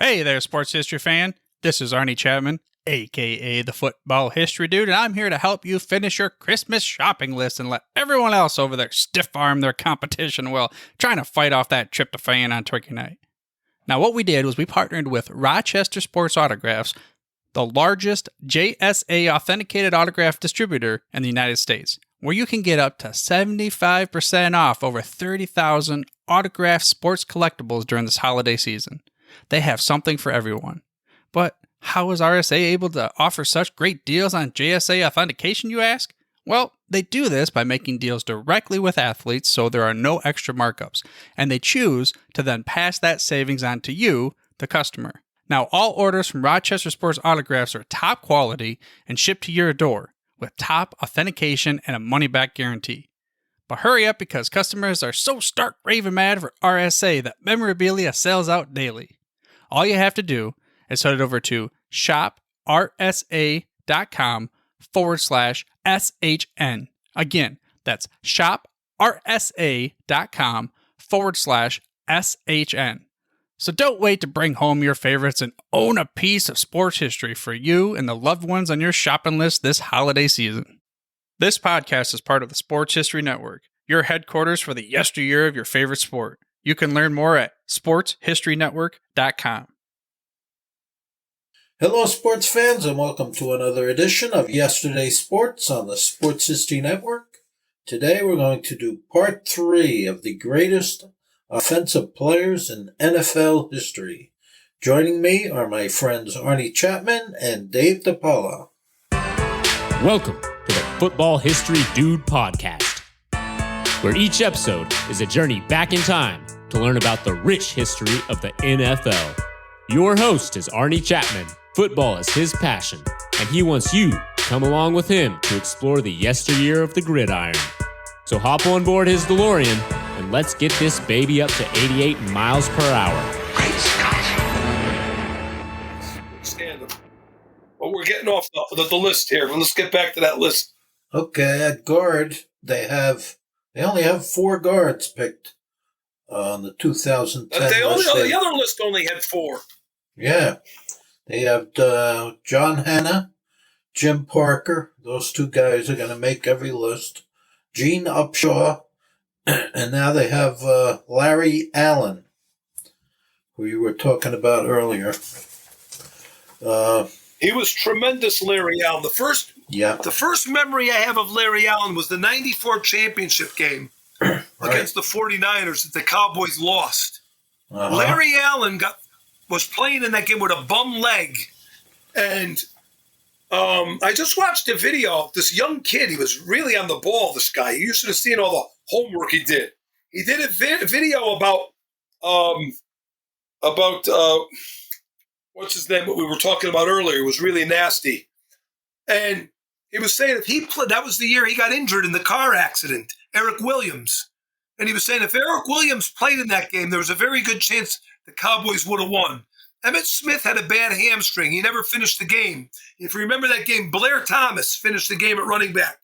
Hey there, sports history fan. This is Arnie Chapman, a.k.a. the Football History Dude, and I'm here to help you finish your Christmas shopping list and let everyone else over there stiff-arm their competition while trying to fight off that tryptophan on Turkey Night. Now, what we did was we partnered with Rochester Sports Autographs, the largest JSA authenticated autograph distributor in the United States, where you can get up to 75% off over 30,000 autographed sports collectibles during this holiday season. They have something for everyone. But how is RSA able to offer such great deals on JSA authentication, you ask? Well, they do this by making deals directly with athletes so there are no extra markups, and they choose to then pass that savings on to you, the customer. Now, all orders from Rochester Sports Autographs are top quality and shipped to your door with top authentication and a money-back guarantee. But hurry up because customers are so stark raving mad for RSA that memorabilia sells out daily. All you have to do is head over to shoprsa.com/SHN. Again, that's shoprsa.com/SHN. So don't wait to bring home your favorites and own a piece of sports history for you and the loved ones on your shopping list this holiday season. This podcast is part of the Sports History Network, your headquarters for the yesteryear of your favorite sport. You can learn more at sportshistorynetwork.com. Hello, sports fans, and welcome to another edition of Yesterday Sports on the Sports History Network. Today we're going to do part 3 of the greatest offensive players in NFL history. Joining me are my friends Arnie Chapman and Dave DePaula. Welcome to the Football History Dude podcast, where each episode is a journey back in time to learn about the rich history of the NFL. Your host is Arnie Chapman. Football is his passion, and he wants you to come along with him to explore the yesteryear of the gridiron. So hop on board his DeLorean, and let's get this baby up to 88 miles per hour. Great Scott! Stand them. Well, we're getting off the list here. Well, let's get back to that list. Okay, at guard, they only have 4 guards picked on the 2010 list. The other list only had 4. Yeah. They have John Hanna, Jim Parker. Those 2 guys are going to make every list. Gene Upshaw. And now they have Larry Allen, who you were talking about earlier. He was tremendous, Larry Allen. The first memory I have of Larry Allen was the 94 championship game against the 49ers that the Cowboys lost. Uh-huh. Larry Allen was playing in that game with a bum leg. And I just watched a video of this young kid. He was really on the ball, this guy. You should have seen all the homework he did. He did a video about what's his name, what we were talking about earlier. It was really nasty. And he was saying if he played, that was the year he got injured in the car accident, Eric Williams. And he was saying if Eric Williams played in that game, there was a very good chance the Cowboys would have won. Emmitt Smith had a bad hamstring. He never finished the game. If you remember that game, Blair Thomas finished the game at running back.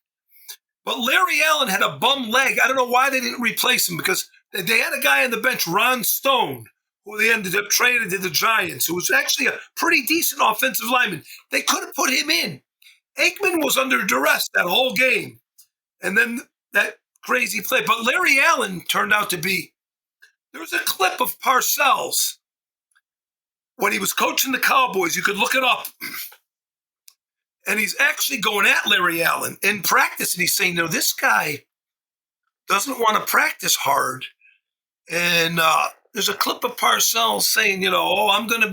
But Larry Allen had a bum leg. I don't know why they didn't replace him because they had a guy on the bench, Ron Stone, who they ended up trading to the Giants, who was actually a pretty decent offensive lineman. They couldn't put him in. Aikman was under duress that whole game. And then that crazy play. But Larry Allen turned out to be, there was a clip of Parcells when he was coaching the Cowboys. You could look it up. And he's actually going at Larry Allen in practice. And he's saying, this guy doesn't want to practice hard. And there's a clip of Parcells saying, you're going to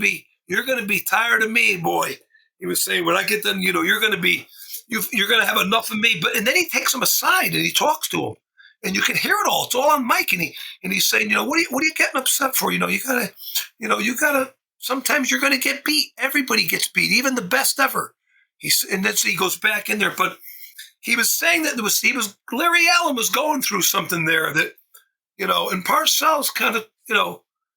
be tired of me, boy. He was saying, when I get done, you're going to have enough of me. And then he takes him aside and he talks to him. And you can hear it all. It's all on mic. And he's saying, what are you getting upset for? You gotta, sometimes you're going to get beat. Everybody gets beat, even the best ever. And then so he goes back in there. But he was saying that Larry Allen was going through something there that, and Parcells kind of,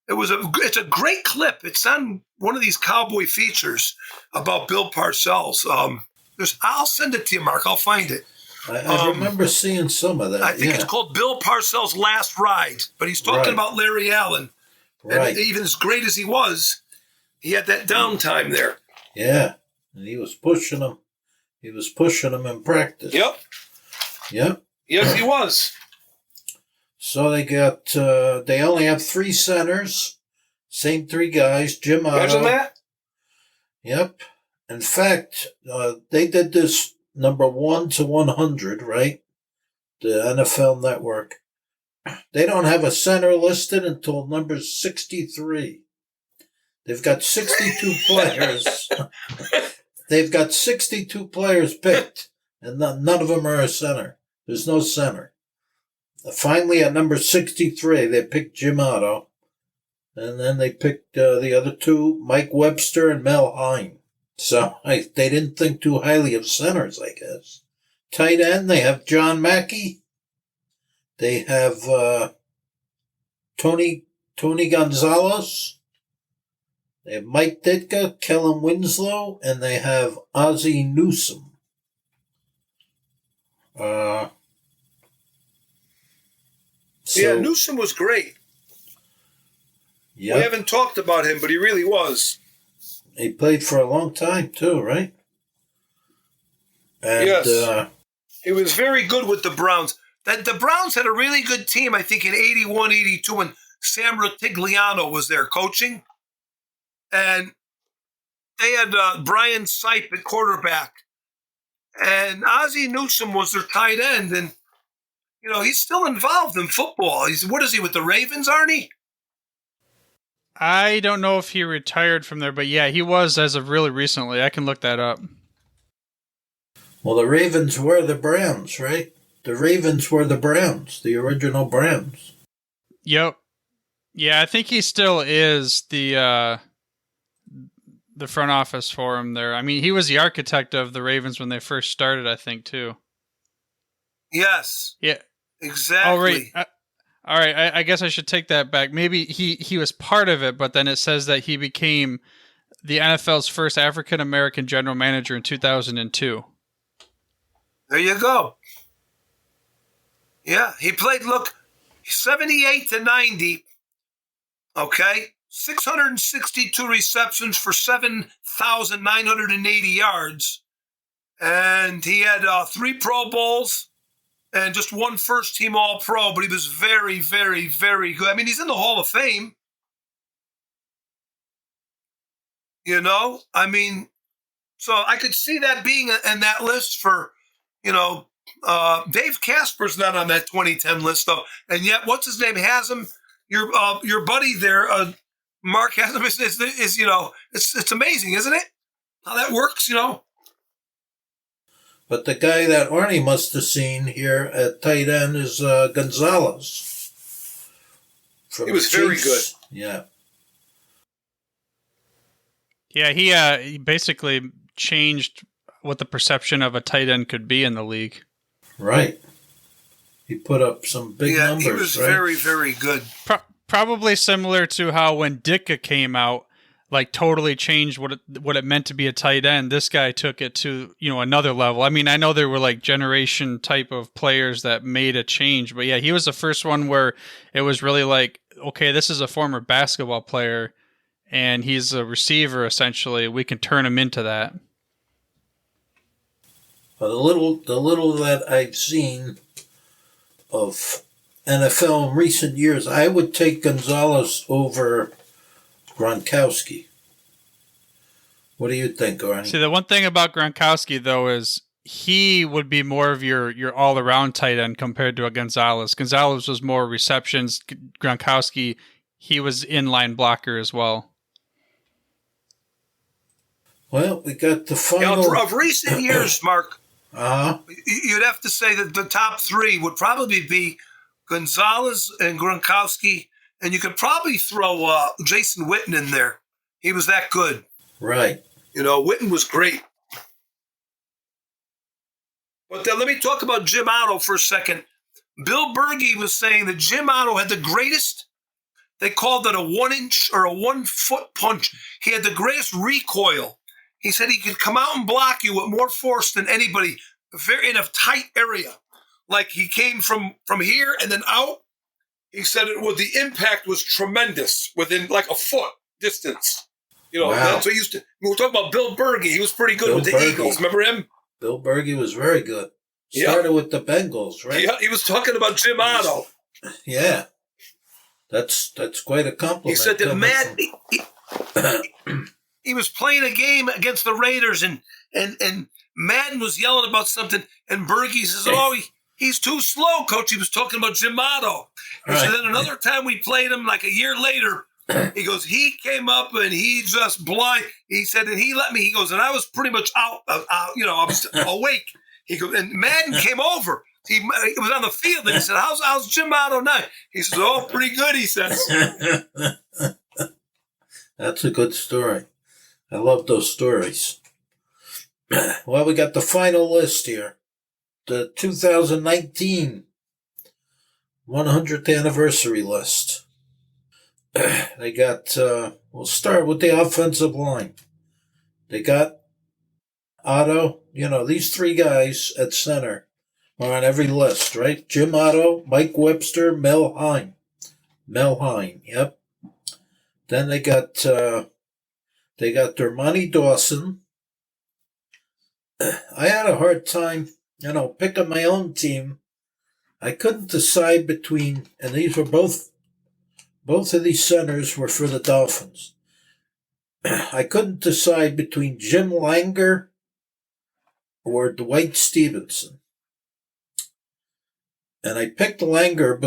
it's a great clip. It's on one of these Cowboy features about Bill Parcells. I'll send it to you, Mark. I'll find it. I remember seeing some of that. I think it's called Bill Parcells' Last Ride, but he's talking about Larry Allen. Right. And even as great as he was, He had that downtime there. Yeah, and he was pushing them. He was pushing them in practice. Yep. Yep. Yes, he was. So they only have 3 centers, same 3 guys, Jim Imagine Otto. that. Yep. In fact, they did this number 1 to 100, right? The NFL Network. They don't have a center listed until number 63. They've got 62 players. They've got 62 players picked, and none of them are a center. There's no center. Finally, at number 63, they picked Jim Otto, and then they picked the other 2, Mike Webster and Mel Hine. So they didn't think too highly of centers, I guess. Tight end, they have John Mackey. They have Tony Gonzalez. They have Mike Ditka, Kellen Winslow, and they have Ozzie Newsome. Yeah, Newsome was great. Yep. We haven't talked about him, but he really was. He played for a long time, too, right? And, yes. He was very good with the Browns. The Browns had a really good team, I think, in 81, 82, when Sam Rutigliano was there coaching. And they had Brian Sipe at quarterback. And Ozzie Newsome was their tight end. And, he's still involved in football. What is he, with the Ravens, Arnie? I don't know if he retired from there, but yeah, he was as of really recently. I can look that up. Well, the Ravens were the Browns, right? The Ravens were the Browns, the original Browns. Yep. Yeah, I think he still is the front office for him there. I mean, he was the architect of the Ravens when they first started, I think, too. Yes. Yeah. Exactly. Oh, right. All right, I guess I should take that back. Maybe he was part of it, but then it says that he became the NFL's first African-American general manager in 2002. There you go. Yeah, he played, 78 to 90, okay? 662 receptions for 7,980 yards. And he had 3 Pro Bowls and just 1 first-team All-Pro, but he was very, very, very good. I mean, he's in the Hall of Fame. I mean, so I could see that being in that list for, Dave Casper's not on that 2010 list, though. And yet, what's his name? Has him. Your buddy there, Mark has him. Is it's amazing, isn't it? How that works, But the guy that Arnie must have seen here at tight end is Gonzalez. He was very good. Yeah. Yeah, he basically changed what the perception of a tight end could be in the league. Right. He put up some big numbers. He was right? very, very good. Probably similar to how when Ditka came out, totally changed what it meant to be a tight end. This guy took it to, another level. I mean, I know there were generation type of players that made a change, but yeah, he was the first one where it was really okay, this is a former basketball player and he's a receiver essentially. We can turn him into that. The little that I've seen of NFL in recent years, I would take Gonzalez over Gronkowski. What do you think, Arnie? See, the one thing about Gronkowski, though, is he would be more of your all-around tight end compared to a Gonzalez. Gonzalez was more receptions. Gronkowski, he was inline blocker as well. Well, we got the final... Of recent years, Mark, Uh-huh. You'd have to say that the top 3 would probably be Gonzalez and Gronkowski, and you could probably throw Jason Witten in there. He was that good. Right. Witten was great. But then let me talk about Jim Otto for a second. Bill Berge was saying that Jim Otto had the greatest, they called it a 1-inch or a 1-foot punch. He had the greatest recoil. He said he could come out and block you with more force than anybody, very in a tight area. Like he came from here and then out. He said the impact was tremendous within a foot distance. Wow. That's what used to. We were talking about Bill Berge. He was pretty good with the Eagles. Remember him? Bill Berge was very good. Started with the Bengals, right? Yeah, he was talking about Jim Otto. Yeah. That's quite a compliment. He said that he was playing a game against the Raiders, and Madden was yelling about something, and Berge says, he's too slow, coach. He was talking about Jim Otto. He said, then another time we played him like a year later, he goes, he came up and he just blind. He said, and he let me, he goes, and I was pretty much out, I was awake. He goes, and Madden came over. He was on the field, and he said, how's Jim Otto now? He says, oh, pretty good, he says. That's a good story. I love those stories. Well, we got the final list here. The 2019 100th anniversary list. They got, we'll start with the offensive line. They got Otto, these three guys at center are on every list, right? Jim Otto, Mike Webster, Mel Hein. Yep. Then they got Dermontti Dawson. I had a hard time, picking my own team. I couldn't decide between, and these were both of these centers were for the Dolphins. I couldn't decide between Jim Langer or Dwight Stevenson. And I picked Langer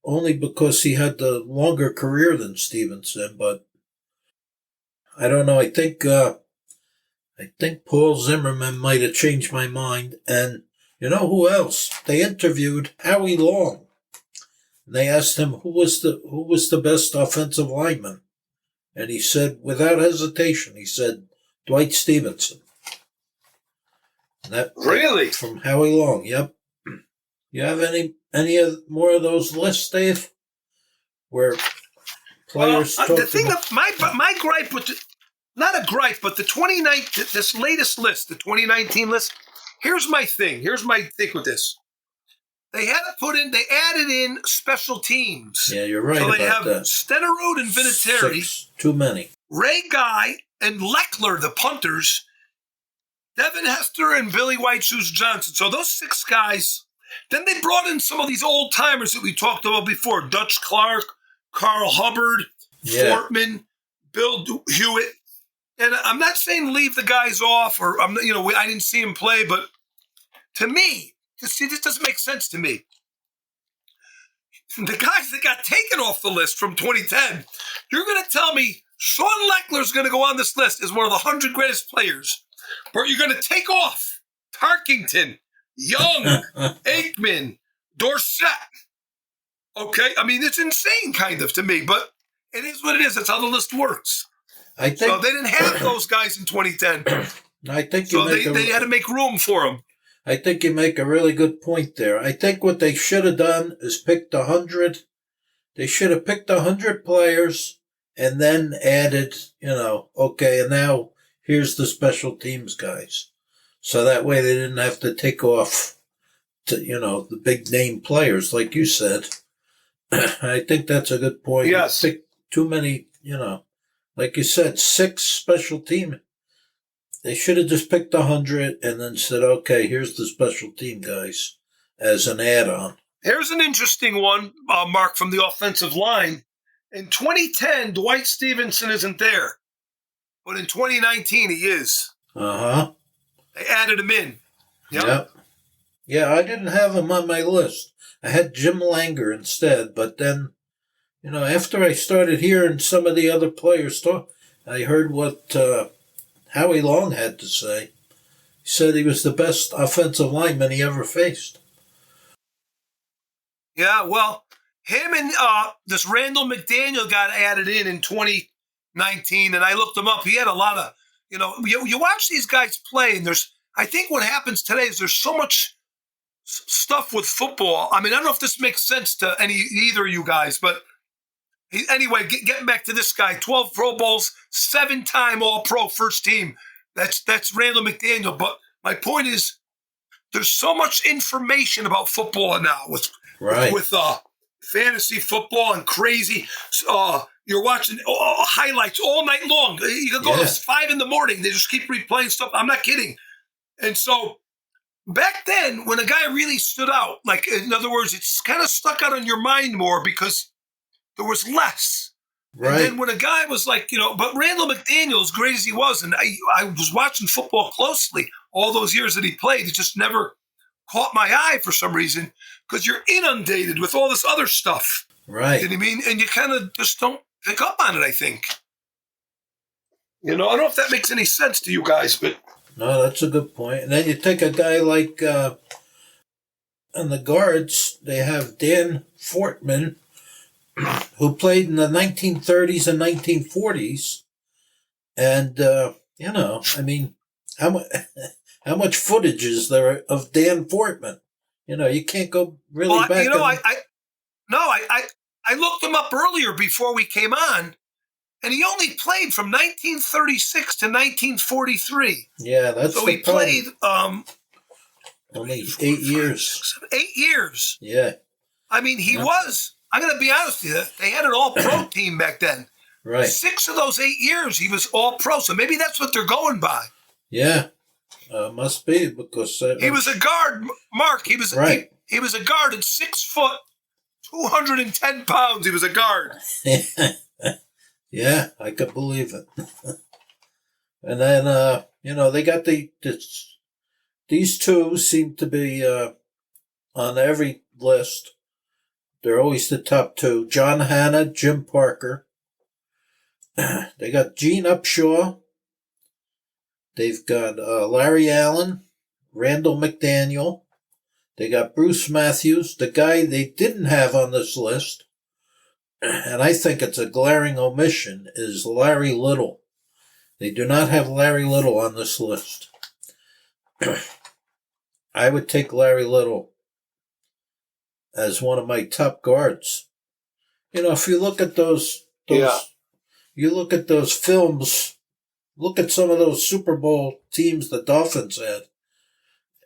only because he had the longer career than Stevenson, but I don't know. I think Paul Zimmerman might have changed my mind. And you know who else? They interviewed Howie Long. And they asked him who was the best offensive lineman. And he said, without hesitation, Dwight Stevenson. Really? From Howie Long, yep. You have any more of those lists, Dave? Where players the thing that my gripe with not a gripe, but the 2019 this latest list, the 2019 list. Here's my thing with this. They added in special teams. Yeah, you're right. So they about have that. Stenerud and Vinatieri. 6, too many. Ray Guy and Leckler, the punters. Devin Hester and Billy White Shoes Johnson. So those 6 guys. Then they brought in some of these old timers that we talked about before: Dutch Clark, Carl Hubbard, Fortman, Bill Hewitt. And I'm not saying leave the guys off, or I didn't see him play, but to me, this doesn't make sense to me. The guys that got taken off the list from 2010, you're going to tell me Sean Leckler's going to go on this list as one of the 100 greatest players, but you're going to take off Tarkington, Young, Aikman, Dorsett. Okay? I mean, it's insane kind of to me, but it is what it is. That's how the list works. So they didn't have those guys in 2010. I think they had to make room for them. I think you make a really good point there. I think what they should have done is picked 100. They should have picked 100 players and then added, okay, and now here's the special teams guys. So that way they didn't have to take off to, the big name players, like you said. I think that's a good point. Yes. Pick too many, like you said, 6 special team. They should have just picked 100 and then said, okay, here's the special team guys as an add-on. Here's an interesting one, Mark, from the offensive line. In 2010, Dwight Stevenson isn't there. But in 2019, he is. Uh-huh. They added him in. Yep. Yeah, I didn't have him on my list. I had Jim Langer instead, but then, after I started hearing some of the other players talk, I heard what Howie Long had to say. He said he was the best offensive lineman he ever faced. Yeah, well, him and this Randall McDaniel got added in 2019, and I looked him up. He had a lot of, you watch these guys play, and I think what happens today is there's so much stuff with football. I mean, I don't know if this makes sense to either of you guys, but anyway, getting back to this guy, 12 Pro Bowls, 7-time All-Pro first team. That's Randall McDaniel. But my point is, there's so much information about football now with fantasy football and crazy. You're watching highlights all night long. You can go to 5 in the morning. They just keep replaying stuff. I'm not kidding. And so back then, when a guy really stood out, like, in other words, it's kind of stuck out in your mind more because there was less. Right. And then when a guy was like, but Randall McDaniel, as great as he was, and I was watching football closely all those years that he played, it just never caught my eye for some reason because you're inundated with all this other stuff. Right. You know what I mean? And you kind of just don't pick up on it, I think. I don't know if that makes any sense to you guys, but... No, that's a good point. And then you take a guy like, in the guards, they have Dan Fortman, who played in the 1930s and 1940s. And, I mean, how much footage is there of Dan Fortman? You can't go really back. I looked him up earlier before we came on, and he only played from 1936 to 1943. Yeah, that's so the he problem. Played only 8 years. 8 years. Yeah. I mean, he was. I'm going to be honest with you. They had an all-pro team back then. Right. 6 of those 8 years, he was all-pro. So maybe that's what they're going by. Yeah. Must be because he was a guard, Mark. He was right. He was a guard at 6 foot, 210 pounds. He was a guard. Yeah, I could believe it. And then they got these two seem to be on every list. They're always the top two: John Hanna, Jim Parker. They got Gene Upshaw. They've got Larry Allen, Randall McDaniel. They got Bruce Matthews. The guy they didn't have on this list, and I think it's a glaring omission, is Larry Little. They do not have Larry Little on this list. I would take Larry Little as one of my top guards. If you look at those you look at those films, look at some of those Super Bowl teams the Dolphins had,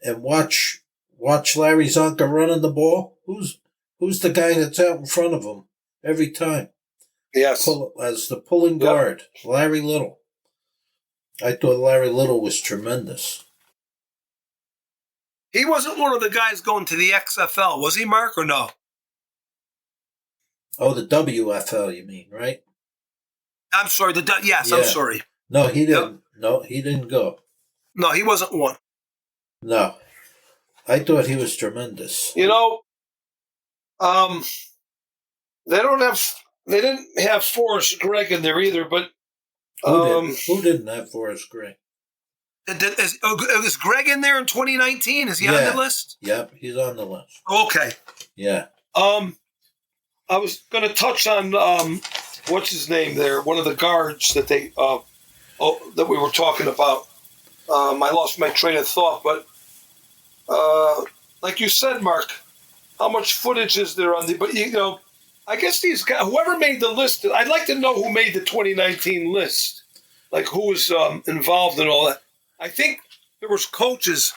and watch Larry Zonka running the ball. Who's the guy that's out in front of him every time? Yes. As the pulling guard, Larry Little. I thought Larry Little was tremendous. He wasn't one of the guys going to the XFL, was he, Mark, or no? Oh, the WFL, you mean, right? I'm sorry. I'm sorry. No, he didn't. Yep. No, he didn't go. No, he wasn't one. No. I thought he was tremendous. They didn't have Forrest Gregg in there either, but who didn't have Forrest Gregg? Is Greg in there in 2019? Is he on the list? Yep, he's on the list. Okay. Yeah. I was going to touch on what's his name there, one of the guards that they that we were talking about. I lost my train of thought, but like you said, Mark, how much footage is there on the? But I guess these guys, whoever made the list, I'd like to know who made the 2019 list, like who was involved in all that. I think there was coaches.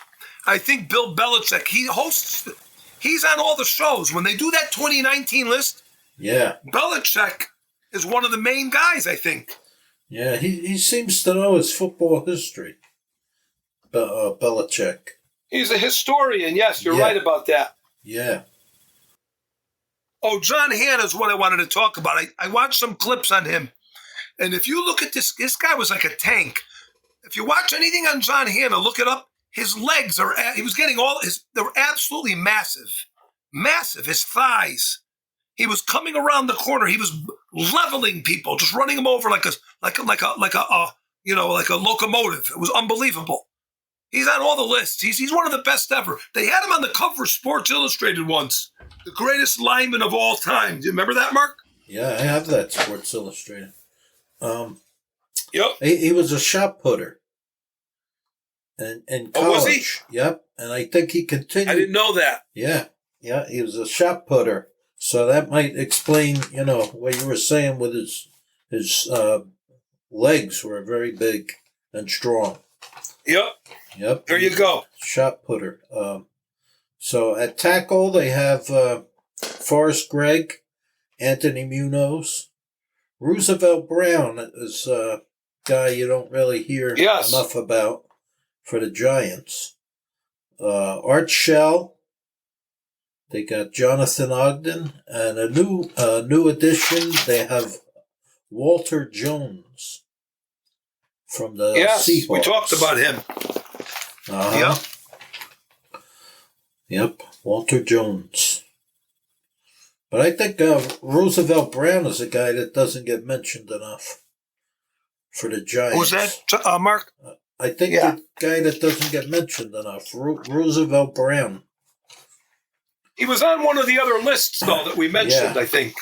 I think Bill Belichick, he's on all the shows. When they do that 2019 list, Belichick is one of the main guys, I think. Yeah, he seems to know his football history, Belichick. He's a historian, yes, you're right about that. Yeah. Oh, John Hanna is what I wanted to talk about. I watched some clips on him. And if you look at this guy was like a tank. If you watch anything on John Hanna, look it up. His legs he was getting they were absolutely massive. Massive. His thighs. He was coming around the corner. He was leveling people, just running them over like a locomotive. It was unbelievable. He's on all the lists. He's one of the best ever. They had him on the cover of Sports Illustrated once. The greatest lineman of all time. Do you remember that, Mark? Yeah, I have that, Sports Illustrated. Yep. He was a shot putter. And college. Oh, was he? Yep. And I think he continued. I didn't know that. Yeah. Yeah, he was a shot putter. So that might explain, what you were saying with his legs were very big and strong. Yep. There you go. Shot putter. So at tackle, they have Forrest Gregg, Anthony Munoz. Roosevelt Brown is a guy you don't really hear enough about for the Giants. Art Shell. They got Jonathan Ogden, and a new addition. They have Walter Jones from the Seahawks. We talked about him. Yep, Walter Jones. But I think Roosevelt Brown is a guy that doesn't get mentioned enough for the Giants. Who's that, Mark? I think the guy that doesn't get mentioned enough, Roosevelt Brown. He was on one of the other lists, though, that we mentioned, I think.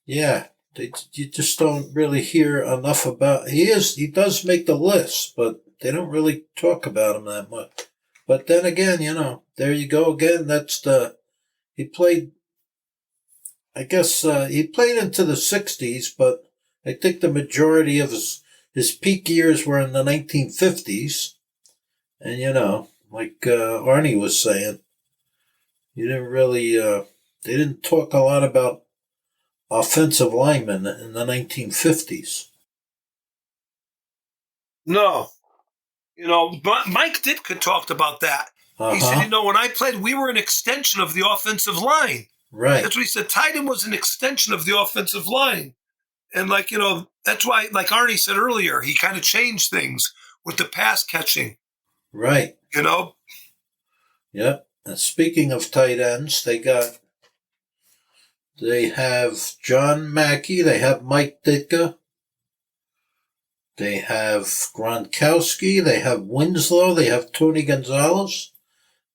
Yeah, you just don't really hear enough about. He does make the list, but they don't really talk about him that much. But then again, there you go again. He played. I guess he played into the 60s, but I think the majority of his peak years were in the 1950s. And, like Arnie was saying, you didn't really, they didn't talk a lot about offensive linemen in the 1950s. No. Mike Ditka talked about that. He said, when I played, we were an extension of the offensive line. Right. That's what he said. Tight end was an extension of the offensive line. And, that's why, like Arnie said earlier, he kind of changed things with the pass catching. Right. Yep. And speaking of tight ends, they have John Mackey, they have Mike Ditka, they have Gronkowski, they have Winslow, they have Tony Gonzalez.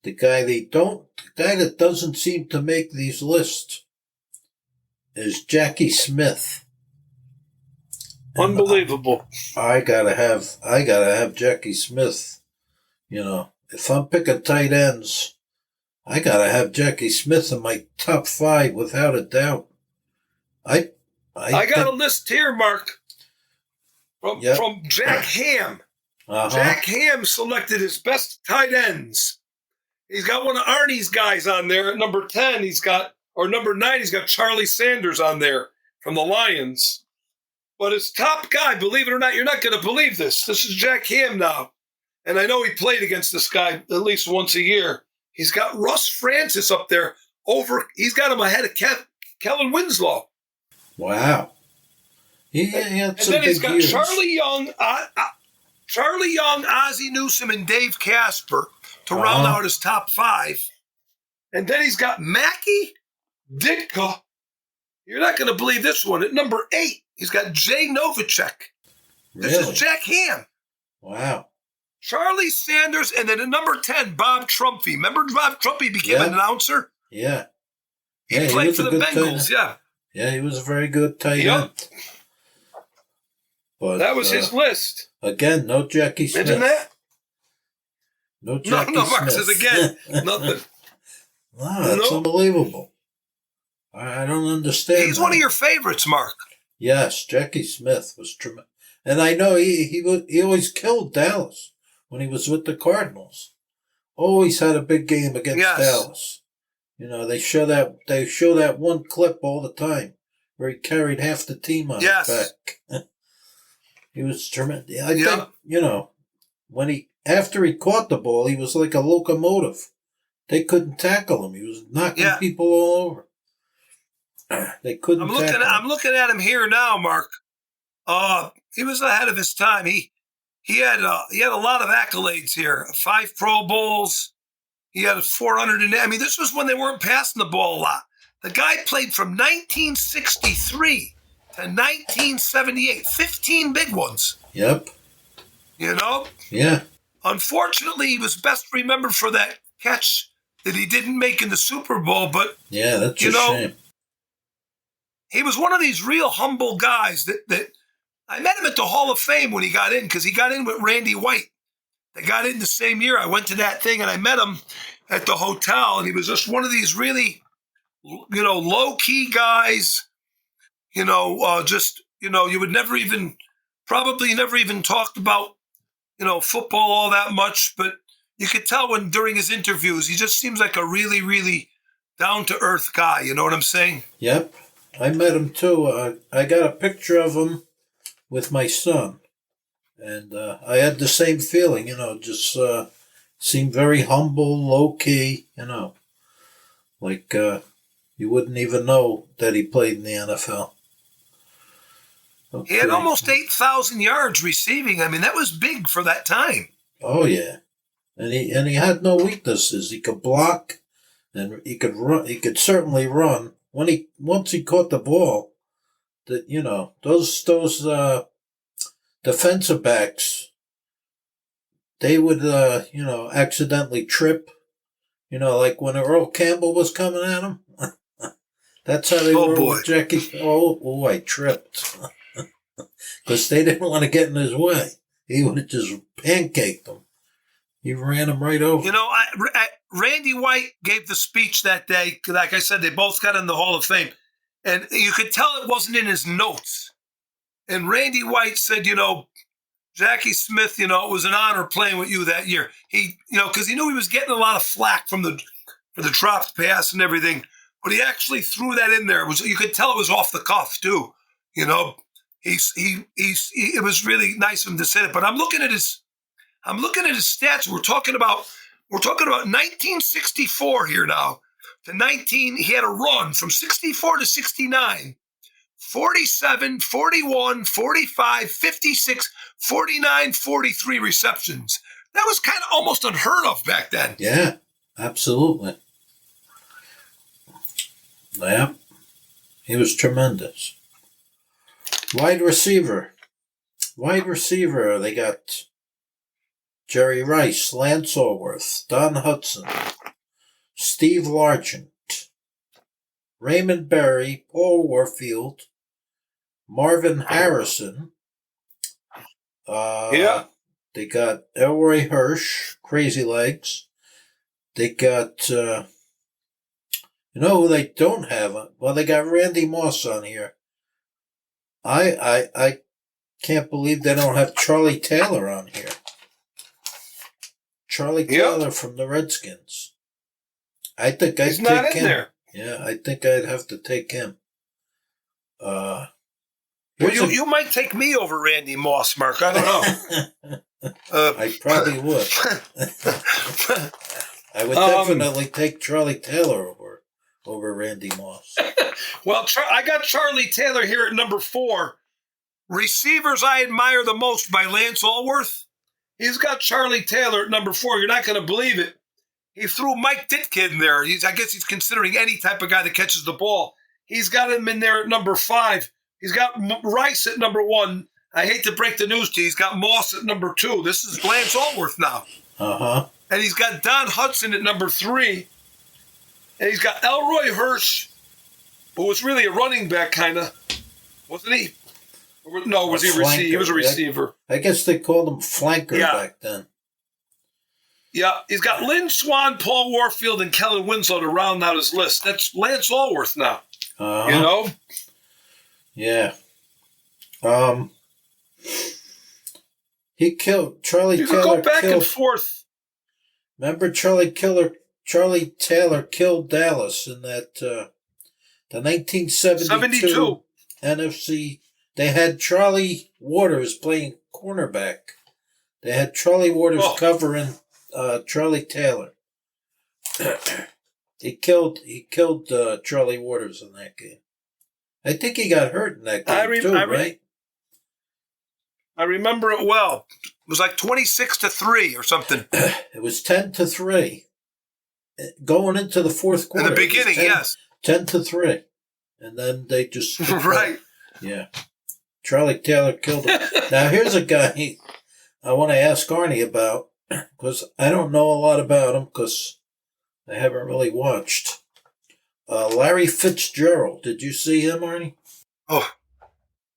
The guy that doesn't seem to make these lists is Jackie Smith. Unbelievable. I gotta have Jackie Smith. If I'm picking tight ends, I gotta have Jackie Smith in my top 5 without a doubt. I got a list here, Mark, from Jack Ham. Jack Ham selected his best tight ends. He's got one of Arnie's guys on there at number 10. Number 9, he's got Charlie Sanders on there from the Lions. But his top guy, believe it or not, you're not going to believe this. This is Jack Ham now. And I know he played against this guy at least once a year. He's got Russ Francis up there he's got him ahead of Kellen Winslow. Wow. And then he's got years. Charlie Young, Ozzie Newsome, and Dave Casper to round out his top 5. And then he's got Mackey, Ditka. You're not going to believe this one. At number 8, he's got Jay Novacek. This is Jack Ham. Wow. Charlie Sanders, and then at number 10, Bob Trumpy. Remember Bob Trumpy became an announcer? Yeah. He played for the Bengals, Yeah, he was a very good tight end. But that was his list. Again, no Jackie Smith. Imagine that? No Jackie Mark Smith. says again, nothing. Wow, that's unbelievable. I don't understand. He's one of your favorites, Mark. Yes, Jackie Smith was tremendous. And I know he always killed Dallas when he was with the Cardinals. Always had a big game against Dallas. They show that one clip all the time where he carried half the team on his back. He was tremendous. I think, after he caught the ball, he was like a locomotive. They couldn't tackle him. He was knocking people all over. They couldn't tackle him. I'm looking at him here now, Mark. He was ahead of his time. He had a lot of accolades here. 5 Pro Bowls. He had 400. This was when they weren't passing the ball a lot. The guy played from 1963 to 1978. 15 big ones. Yep. Yeah. Unfortunately, he was best remembered for that catch that he didn't make in the Super Bowl. But that's a shame. He was one of these real humble guys that I met him at the Hall of Fame when he got in, because he got in with Randy White. They got in the same year. I went to that thing and I met him at the hotel, and he was just one of these really, low-key guys, you would never even talked about, football all that much, but you could tell during his interviews, he just seems like a really, really down-to-earth guy. You know what I'm saying? Yep. I met him too. I got a picture of him with my son. And I had the same feeling, just seemed very humble, low-key, like you wouldn't even know that he played in the NFL. Okay. He had almost 8,000 yards receiving. I mean, that was big for that time. Oh, yeah. And he had no weaknesses. He could block, and he could run. He could certainly run. Once he caught the ball, those defensive backs, they would accidentally trip. Like when Earl Campbell was coming at him. That's how they were with Jackie. Oh, I tripped. Because they didn't want to get in his way. He would have just pancaked them. He ran him right over. Randy White gave the speech that day. Like I said, they both got in the Hall of Fame. And you could tell it wasn't in his notes. And Randy White said, Jackie Smith, it was an honor playing with you that year. He, because he knew he was getting a lot of flack for the dropped pass and everything. But he actually threw that in there. You could tell it was off the cuff, too. It was really nice of him to say that. But I'm looking at his stats. We're talking about 1964 here now. He had a run from 64 to 69. 47, 41, 45, 56, 49, 43 receptions. That was kind of almost unheard of back then. Yeah, absolutely. Yeah, he was tremendous. Wide receiver, they got Jerry Rice, Lance Allworth, Don Hudson, Steve Largent, Raymond Berry, Paul Warfield, Marvin Harrison. They got Elroy Hirsch, Crazy Legs. They got, who they don't have? Well, they got Randy Moss on here. I can't believe they don't have Charlie Taylor on here. Charlie Taylor from the Redskins. I think I'd take him. There. Yeah, I think I'd have to take him. You might take me over Randy Moss, Mark. I don't know. I probably would. I would definitely take Charlie Taylor over Randy Moss. Well, I got Charlie Taylor here at number 4. Receivers I admire the most by Lance Allworth. He's got Charlie Taylor at number 4. You're not going to believe it. He threw Mike Ditka in there. I guess he's considering any type of guy that catches the ball. He's got him in there at number 5. He's got Rice at number 1. I hate to break the news to you. He's got Moss at number 2. This is Lance Allworth now. Uh-huh. And he's got Don Hudson at number 3. And he's got Elroy Hirsch, who was really a running back, kind of. Wasn't he? No, was he a receiver? He was a receiver. I guess they called him flanker back then. Yeah, he's got Lynn Swan, Paul Warfield, and Kellen Winslow to round out his list. That's Lance Allworth now. Uh-huh. Yeah. He killed Charlie Taylor. You could go back and forth. Remember Charlie Taylor killed Dallas in that the 1972 NFC. They had Charlie Waters playing cornerback. They had Charlie Waters covering Charlie Taylor. He killed Charlie Waters in that game. I think he got hurt in that game right? I remember it well. It was like 26-3 or something. It was 10-3. Going into the fourth quarter. In the beginning, 10-3. And then they just... Right. Yeah. Charlie Taylor killed him. Now, here's a guy I want to ask Arnie about, because I don't know a lot about him, because I haven't really watched. Larry Fitzgerald. Did you see him, Arnie?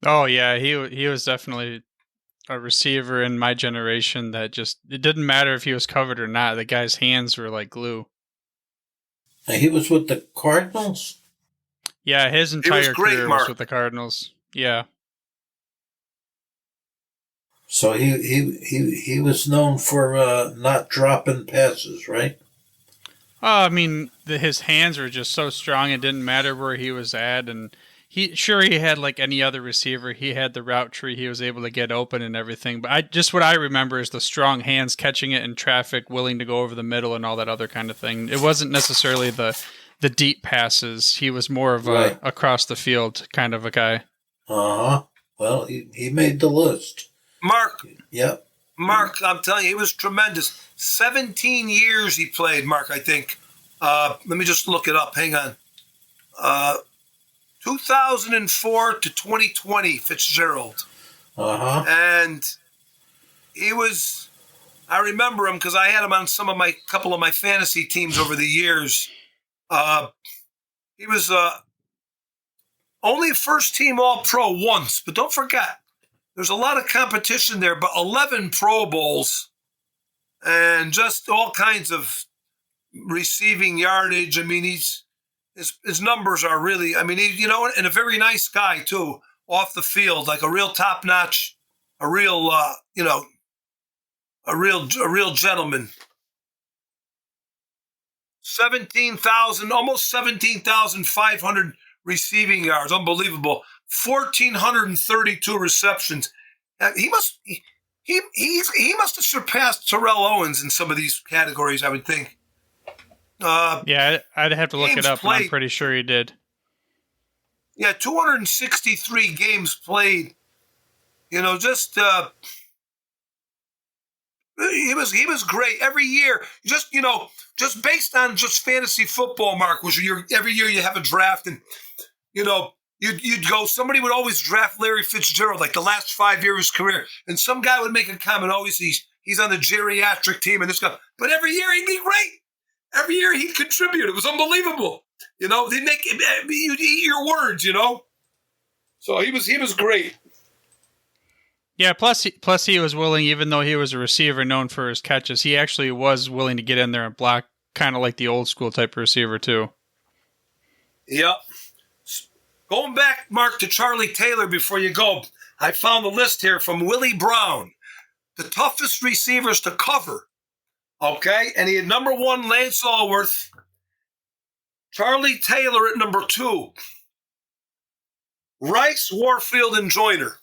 Oh yeah, he was definitely a receiver in my generation that it didn't matter if he was covered or not. The guy's hands were like glue. He was with the Cardinals? Yeah, his entire career was with the Cardinals. Yeah. So he was known for not dropping passes, right? I mean, his hands were just so strong. It didn't matter where he was at, and he had like any other receiver. He had the route tree. He was able to get open and everything. But what I remember is the strong hands catching it in traffic, willing to go over the middle and all that other kind of thing. It wasn't necessarily the deep passes. He was more of a across the field kind of a guy. Uh-huh. Well, he made the list. Mark. Yep. Mark, I'm telling you, he was tremendous. 17 years he played, Mark, I think. Let me just look it up. Hang on. 2004 to 2020, Fitzgerald. Uh-huh. And he was, I remember him because I had him on couple of my fantasy teams over the years. He was only first team All-Pro once, but don't forget, there's a lot of competition there, but 11 Pro Bowls and just all kinds of receiving yardage. I mean, his numbers are really, I mean, and a very nice guy too, off the field, like a real top-notch, a real gentleman. almost 17,500 receiving yards. Unbelievable. 1,432 receptions. He must have surpassed Terrell Owens in some of these categories, I would think. Yeah, I'd have to look it up, but I'm pretty sure he did. Yeah, 263 games played. He was great every year. Just based on just fantasy football, Mark, every year you have a draft, and you'd go. Somebody would always draft Larry Fitzgerald, like the last 5 years of his career, and some guy would make a comment. Always he's on the geriatric team, and this guy. But every year he'd be great. Every year he'd contribute. It was unbelievable. They'd make you'd eat your words. So he was great. Yeah, plus he was willing, even though he was a receiver known for his catches, he actually was willing to get in there and block, kind of like the old school type of receiver too. Yep. Going back, Mark, to Charlie Taylor before you go, I found the list here from Willie Brown, the toughest receivers to cover. Okay, and he had number 1, Lance Allworth, Charlie Taylor at number 2, Rice, Warfield, and Joyner.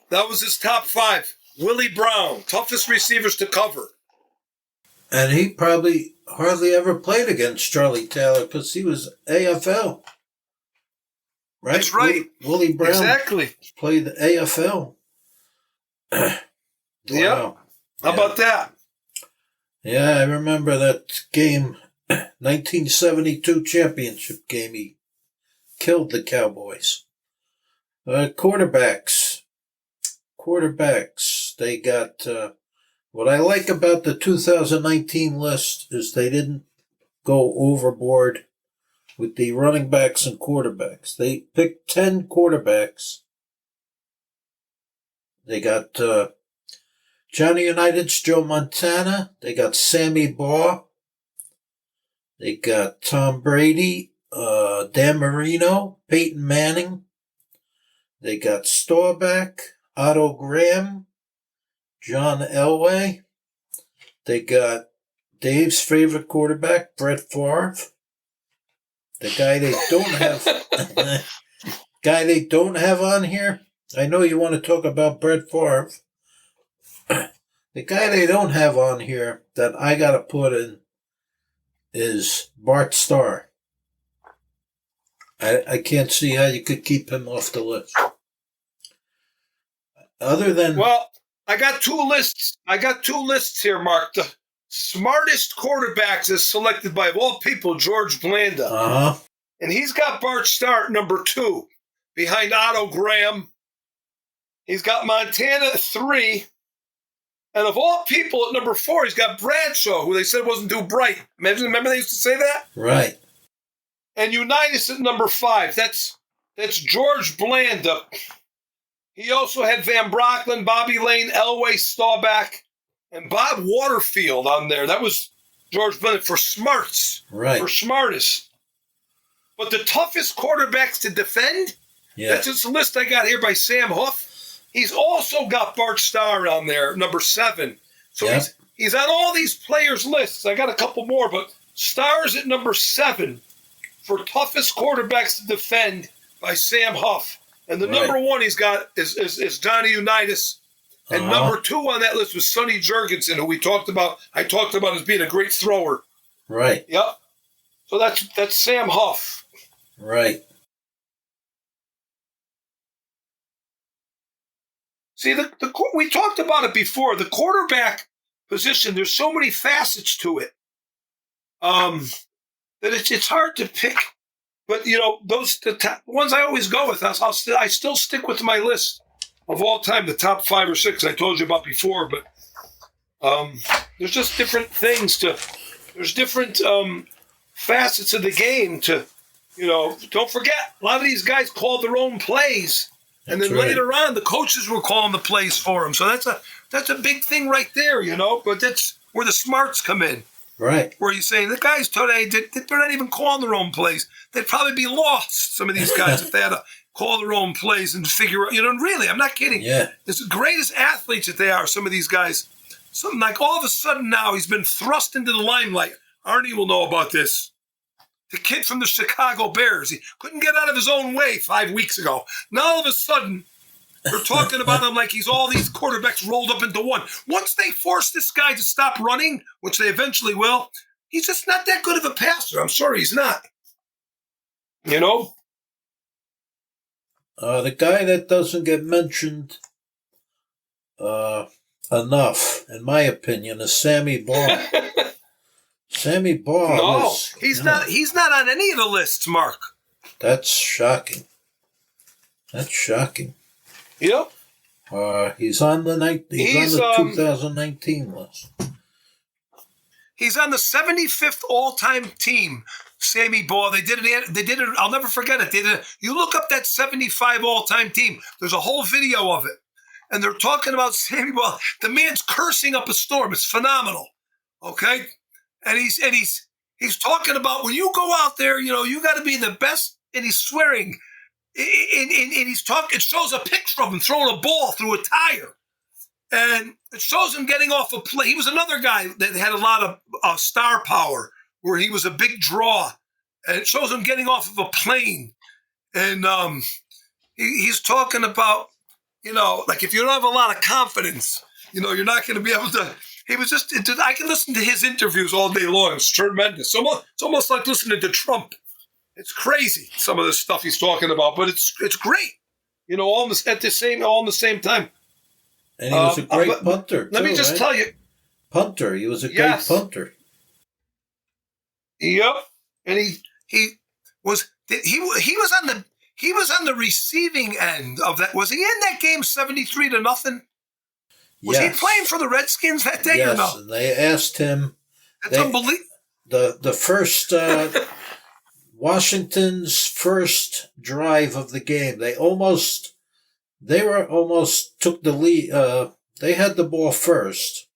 That was his top 5. Willie Brown, toughest receivers to cover. And he probably hardly ever played against Charlie Taylor because he was AFL. Right? That's right. Willie Brown exactly played the AFL. Wow. Yeah. How about that? Yeah, I remember that game, 1972 championship game. He killed the Cowboys. Quarterbacks, they got, what I like about the 2019 list is they didn't go overboard with the running backs and quarterbacks. They picked 10 quarterbacks. They got Johnny United's Joe Montana. They got Sammy Baugh. They got Tom Brady, Dan Marino, Peyton Manning. They got Staubach, Otto Graham, John Elway. They got Dave's favorite quarterback, Brett Favre. The guy they don't have on here. I know you want to talk about Brett Favre. The guy they don't have on here that I got to put in is Bart Starr. I can't see how you could keep him off the list. Well, I got 2 lists. I got 2 lists here, Mark. The smartest quarterbacks is selected by, of all people, George Blanda. Uh-huh. And he's got Bart Starr at number 2, behind Otto Graham. He's got Montana at 3. And of all people, at number 4, he's got Bradshaw, who they said wasn't too bright. Remember they used to say that? Right. And Unitas at number 5. That's George Blanda. He also had Van Brocklin, Bobby Lane, Elway, Staubach, and Bob Waterfield on there. That was George Blanda for smarts. Right. For smartest. But the toughest quarterbacks to defend? Yeah. That's just a list I got here by Sam Huff. He's also got Bart Starr on there, number 7. So he's on all these players' lists. I got a couple more, but Stars at number 7 for toughest quarterbacks to defend by Sam Huff. And the number 1 he's got is Johnny Unitas. And number 2 on that list was Sonny Jurgensen, who I talked about as being a great thrower. Right. Yep. So that's Sam Huff. Right. See, we talked about it before. The quarterback position, there's so many facets to it that it's hard to pick. But, the top ones I always go with, I still stick with my list of all time, the top 5 or 6 I told you about before. But there's just different things there's different facets of the game to, don't forget, a lot of these guys called their own plays. And then later on, the coaches were calling the plays for them. So that's a big thing right there, But that's where the smarts come in. Right. Where you're saying the guys today, they're not even calling their own plays. They'd probably be lost, some of these guys, if they had to call their own plays and figure out, really, I'm not kidding. Yeah. It's the greatest athletes that they are, some of these guys. Something like all of a sudden now he's been thrust into the limelight. Arnie will know about this. The kid from the Chicago Bears, he couldn't get out of his own way 5 weeks ago. Now all of a sudden, they're talking about him like he's all these quarterbacks rolled up into one. Once they force this guy to stop running, which they eventually will, he's just not that good of a passer. I'm sorry, he's not. The guy that doesn't get mentioned enough, in my opinion, is Sammy Baugh. Sammy Baugh. He's not on any of the lists, Mark. That's shocking. Yep. He's on the 2019 list. He's on the 75th all-time team. Sammy Baugh. They did it. I'll never forget it. You look up that 75 all-time team. There's a whole video of it, and they're talking about Sammy Baugh. The man's cursing up a storm. It's phenomenal. Okay. And he's talking about when you go out there, you got to be the best. And he's swearing, and he's talking. It shows a picture of him throwing a ball through a tire, and it shows him getting off a plane. He was another guy that had a lot of star power, where he was a big draw, and it shows him getting off of a plane, and he's talking about, like if you don't have a lot of confidence, you're not going to be able to. He was I can listen to his interviews all day long. It's tremendous. It's almost like listening to Trump. It's crazy, some of the stuff he's talking about, but it's great. All in the same time. And he was a great punter. Let me just tell you. Punter. He was a great punter. Yep. And he was on the receiving end of that. Was he in that game 73-0? Was he playing for the Redskins that day or no? Yes, and they asked him. That's unbelievable. The first Washington's first drive of the game, they almost took the lead. They had the ball first.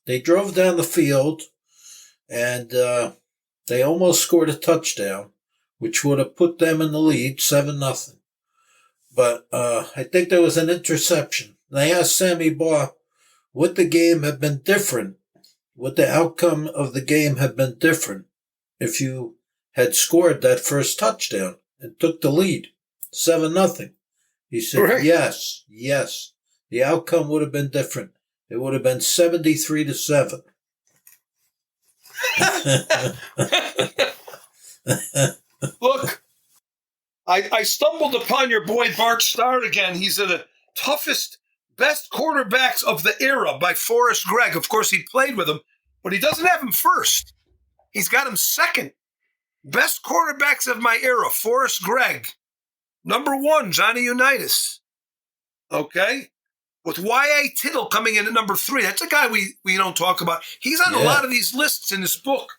They drove down the field, and they almost scored a touchdown, which would have put them in the lead, 7-0. But I think there was an interception. They asked Sammy Baugh, would the game have been different? Would the outcome of the game have been different if you had scored that first touchdown and took the lead, 7-0? He said, yes. The outcome would have been different. It would have been 73-7. Look, I stumbled upon your boy Bart Starr again. He's the toughest, best quarterbacks of the era by Forrest Gregg. Of course, he played with him, but he doesn't have him first. He's got him second. Best quarterbacks of my era, Forrest Gregg. Number 1, Johnny Unitas. Okay? With Y.A. Tittle coming in at number 3. That's a guy we don't talk about. He's on a lot of these lists in this book.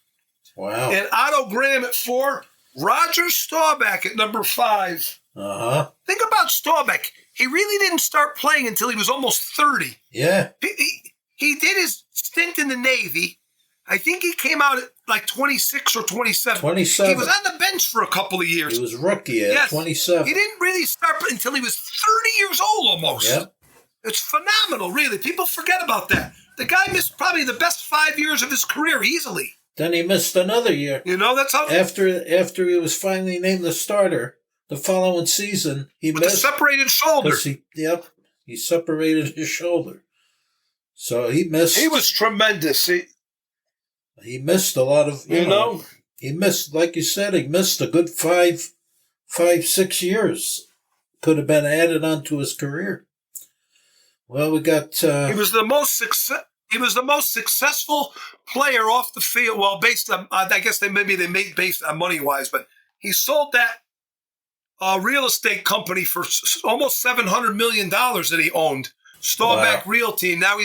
Wow. And Otto Graham at 4. Roger Staubach at number 5. Uh-huh. Think about Staubach. He really didn't start playing until he was almost 30. Yeah. He did his stint in the Navy. I think he came out at like 26 or 27. 27. He was on the bench for a couple of years. He was rookie at 27. He didn't really start until he was 30 years old almost. Yep. It's phenomenal, really. People forget about that. The guy missed probably the best 5 years of his career easily. Then he missed another year. That's how. After he was finally named the starter, the following season he with missed a separated shoulder. He separated his shoulder, so he missed. He was tremendous. He missed a lot of. He missed, like you said, he missed a good 6 years. Could have been added onto his career. Well, we got. He was the most successful player off the field. Well, based on, I guess they made based on money wise, but he sold that real estate company for almost $700 million that he owned. Staubach Realty. Now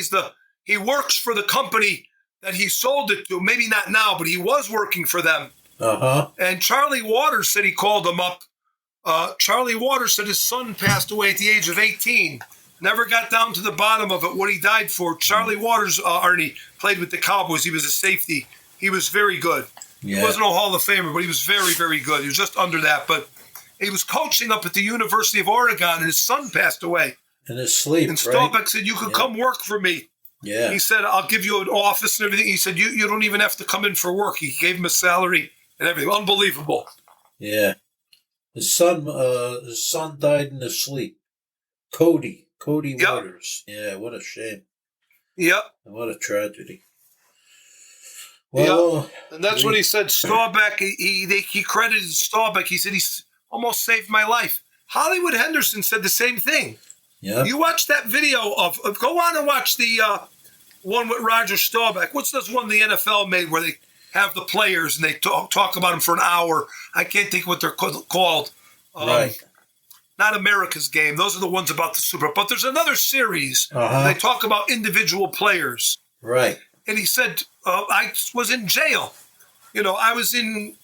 he works for the company that he sold it to. Maybe not now, but he was working for them. And Charlie Waters said he called him up. Charlie Waters said his son passed away at the age of 18. Never got down to the bottom of it, what he died for. Charlie Waters, Arnie, played with the Cowboys. He was a safety. He was very good. Yeah. He wasn't a Hall of Famer, but he was very, very good. He was just under that. But he was coaching up at the University of Oregon, and his son passed away. In his sleep, and Staubach said, you could come work for me. Yeah. He said, I'll give you an office and everything. He said, you don't even have to come in for work. He gave him a salary and everything. Unbelievable. Yeah. His son died in his sleep. Cody Waters. Yeah, what a shame. Yep. What a tragedy. Well, and that's what he said. Staubach, he credited Staubach. He said, he's almost saved my life. Hollywood Henderson said the same thing. Yeah. You watch that video of go on and watch the one with Roger Staubach. What's this one the NFL made where they have the players and they talk about them for an hour? I can't think what they're called. Right. Not America's Game. Those are the ones about the Super Bowl. But there's another series. They talk about individual players. Right. And he said, I was in jail. I was in,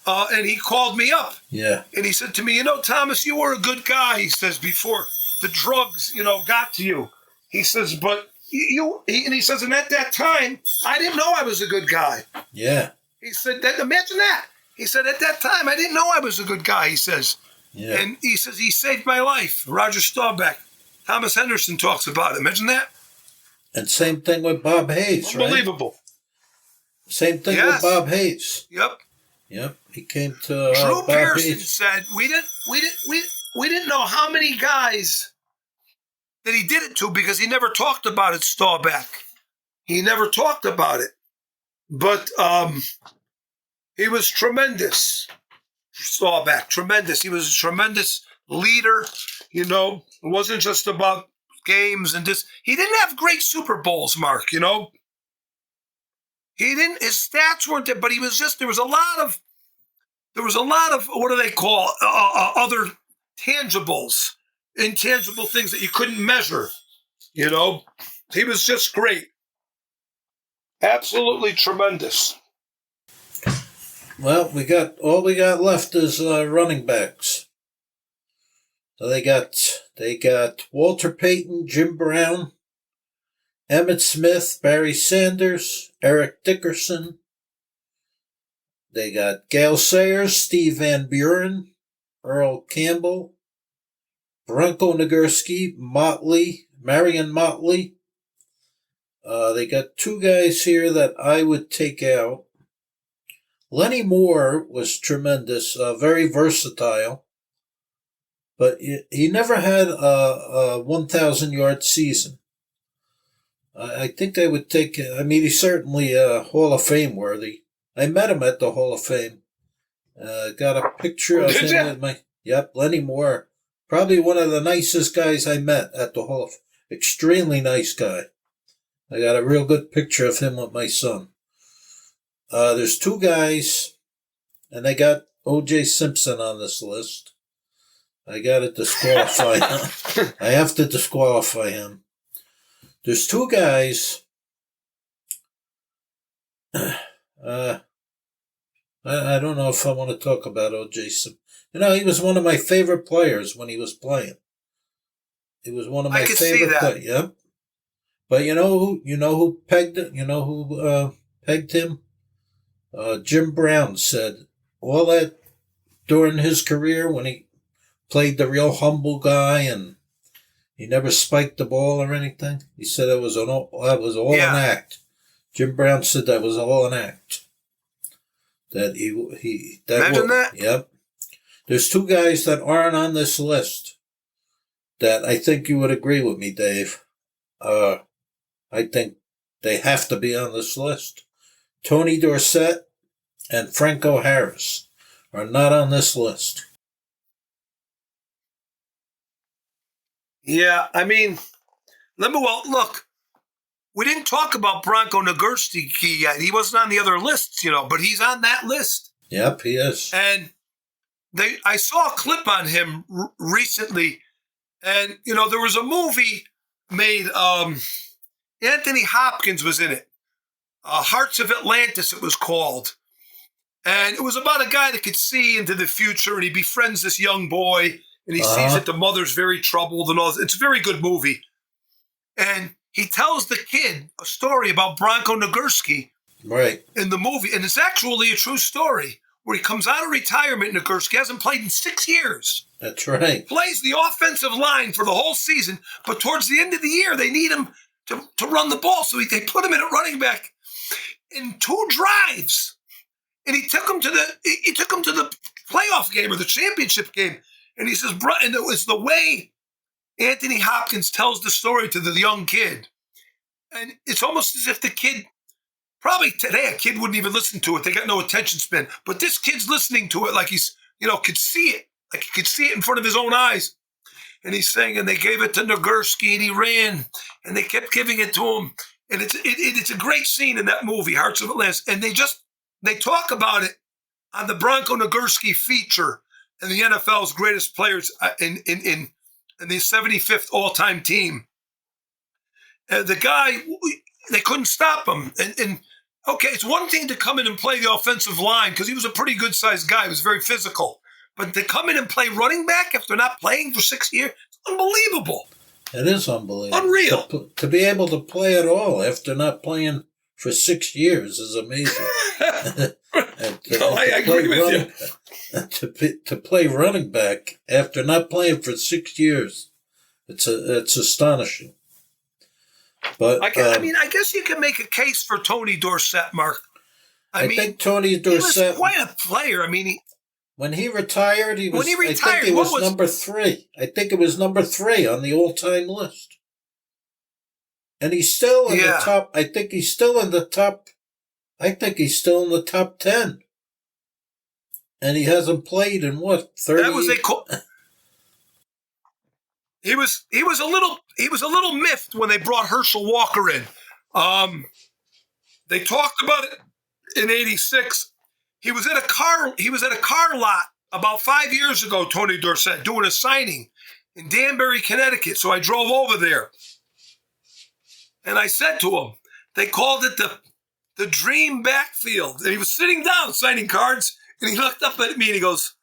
and he called me up. Yeah. And he said to me, Thomas, you were a good guy, he says, before the drugs, got to you. He says, but he says, and at that time, I didn't know I was a good guy. Yeah. He said, imagine that. He said, at that time, I didn't know I was a good guy, he says. Yeah. And he says, he saved my life. Roger Staubach. Thomas Henderson talks about it. Imagine that. And same thing with Bob Hayes, Unbelievable. Right? Same thing with Bob Hayes. Yep. He came to Drew Bob Pearson Hayes. said we didn't know how many guys that he did it to because he never talked about it, Staubach. He never talked about it. But he was tremendous. Staubach, tremendous. He was a tremendous leader. It wasn't just about games and this. He didn't have great Super Bowls, Mark. He didn't. His stats weren't there, but he was just. There was a lot of what do they call other tangibles, intangible things that you couldn't measure. He was just great. Absolutely tremendous. Well, all we got left is running backs. So they got Walter Payton, Jim Brown, Emmitt Smith, Barry Sanders, Eric Dickerson. They got Gale Sayers, Steve Van Buren, Earl Campbell, Bronco Nagurski, Marion Motley. They got two guys here that I would take out. Lenny Moore was tremendous, very versatile, but he never had a 1,000-yard season. I think I would take, he's certainly Hall of Fame worthy. I met him at the Hall of Fame. Got a picture of him with Lenny Moore. Probably one of the nicest guys I met at the Hall of Fame. Extremely nice guy. I got a real good picture of him with my son. There's two guys, and I got O.J. Simpson on this list. I got to disqualify him. I have to disqualify him. There's two guys. I don't know if I want to talk about O.J. Simpson. He was one of my favorite players when he was playing. He was one of my favorite players. Yep. But you know who pegged it? You know who pegged him? Jim Brown said all that during his career when he played the real humble guy and he never spiked the ball or anything. He said that was all an act. Jim Brown said that was all an act. Imagine that. Yep. There's two guys that aren't on this list that I think you would agree with me, Dave. I think they have to be on this list. Tony Dorsett and Franco Harris are not on this list. Yeah, I mean, look, we didn't talk about Bronco Nagurski yet. He wasn't on the other lists, but he's on that list. Yep, he is. And I saw a clip on him recently, and there was a movie made. Anthony Hopkins was in it. Hearts of Atlantis, it was called, and it was about a guy that could see into the future, and he befriends this young boy, and he sees that the mother's very troubled and all. It's a very good movie, and he tells the kid a story about Bronco Nagurski, right, in the movie, and it's actually a true story. Where he comes out of retirement, Nagurski hasn't played in 6 years. That's right. Plays the offensive line for the whole season, but towards the end of the year, they need him to run the ball, so they put him in at running back in 2 drives, and he took him to the playoff game or the championship game, and he says, and it was the way Anthony Hopkins tells the story to the young kid, and it's almost as if the kid. Probably today, a kid wouldn't even listen to it. They got no attention span. But this kid's listening to it like he's, could see it. Like he could see it in front of his own eyes. And he's saying, and they gave it to Nagurski, and he ran. And they kept giving it to him. And it's a great scene in that movie, Hearts of Atlantis. And they talk about it on the Bronco Nagurski feature and the NFL's greatest players in the 75th all-time team. The guy, they couldn't stop him. And okay, it's one thing to come in and play the offensive line because he was a pretty good-sized guy. He was very physical. But to come in and play running back after not playing for 6 years, it's unbelievable. It is unbelievable. Unreal. To be able to play at all after not playing for 6 years is amazing. I agree with you. To play running back after not playing for 6 years, it's astonishing. But I guess you can make a case for Tony Dorsett, Mark. I think Tony Dorsett, he was quite a player. I mean, when he retired, I think he was number 3. I think it was number 3 on the all-time list. And he's still in the top. I think he's still in the top. I think he's still in the top 10. And he hasn't played in 30 That was He was a little miffed when they brought Herschel Walker in. They talked about it in '86. He was at a car lot about 5 years ago, Tony Dorsett, doing a signing in Danbury, Connecticut. So I drove over there. And I said to him, they called it the dream backfield. And he was sitting down signing cards, and he looked up at me and he goes,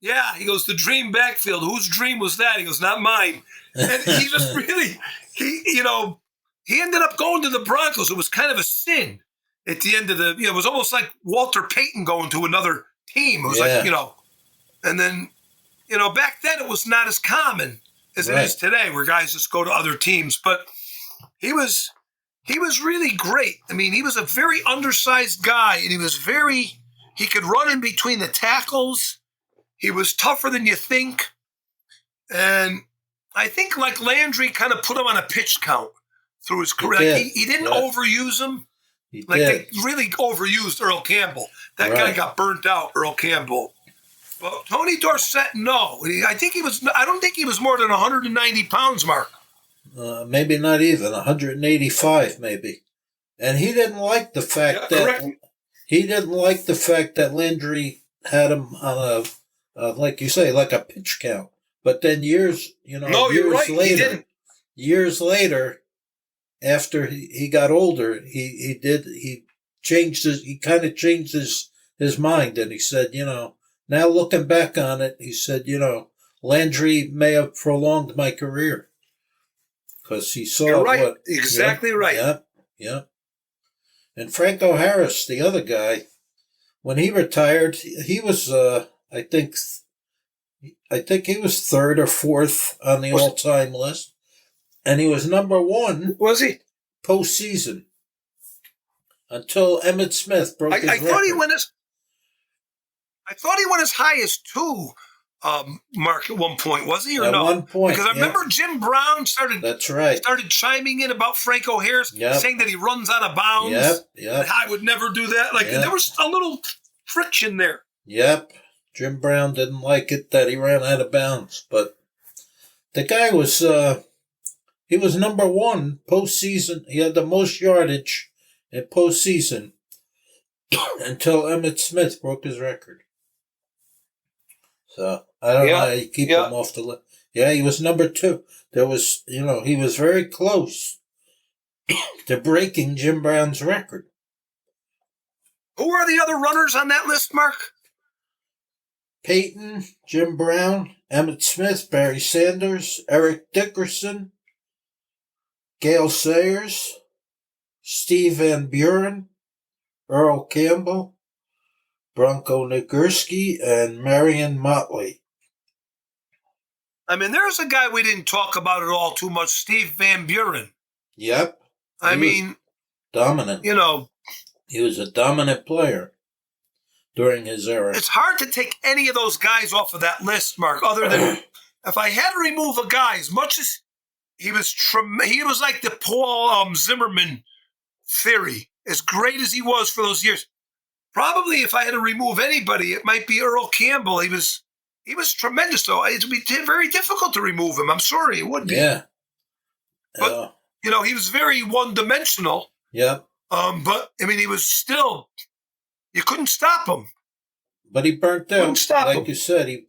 yeah, he goes, the dream backfield. Whose dream was that? He goes, not mine. And he just really, he ended up going to the Broncos. It was kind of a sin at the end of it was almost like Walter Payton going to another team. It was and then, back then it was not as common as it is today where guys just go to other teams. But he was really great. I mean, he was a very undersized guy, and he could run in between the tackles. He was tougher than you think. And I think like Landry kind of put him on a pitch count through his career. He didn't overuse him. They really overused Earl Campbell. That guy got burnt out, Earl Campbell. But Tony Dorsett, no. I don't think he was more than 190 pounds, Mark. Maybe not even 185, maybe. And he didn't like the fact that Landry had him on a, like you say, like a pitch count. But then years later, after he got older, he kind of changed his mind, and he said, now looking back on it, he said, Landry may have prolonged my career because he saw You're right. Exactly right. Yeah. And Franco Harris, the other guy, when he retired, he was, I think he was 3rd or 4th on the all-time list, and he was number 1. Was he? Postseason until Emmitt Smith broke his record. I thought he went as. I thought he went as high as 2, Mark, at one point, was he, or at no? one point, because I remember Jim Brown started chiming in about Franco Harris, saying that he runs out of bounds. Yep. I would never do that. There was a little friction there. Yep. Jim Brown didn't like it that he ran out of bounds, but the guy was he was number 1 postseason. He had the most yardage in postseason until Emmitt Smith broke his record. So I don't know how you keep him off the list. Yeah, he was number 2. There was, he was very close to breaking Jim Brown's record. Who are the other runners on that list, Mark? Peyton, Jim Brown, Emmitt Smith, Barry Sanders, Eric Dickerson, Gale Sayers, Steve Van Buren, Earl Campbell, Bronco Nagurski, and Marion Motley. I mean, there's a guy we didn't talk about at all too much, Steve Van Buren. Yep. I mean, dominant. He was a dominant player during his era. It's hard to take any of those guys off of that list, Mark, other than if I had to remove a guy, as much as he was like the Paul Zimmerman theory, as great as he was for those years. Probably if I had to remove anybody, it might be Earl Campbell. He was tremendous, though. It would be very difficult to remove him. I'm sorry, it would be. Yeah. But, he was very one-dimensional. Yep. But, I mean, he was still, you couldn't stop him. But he burnt out. Couldn't stop him. Like you said,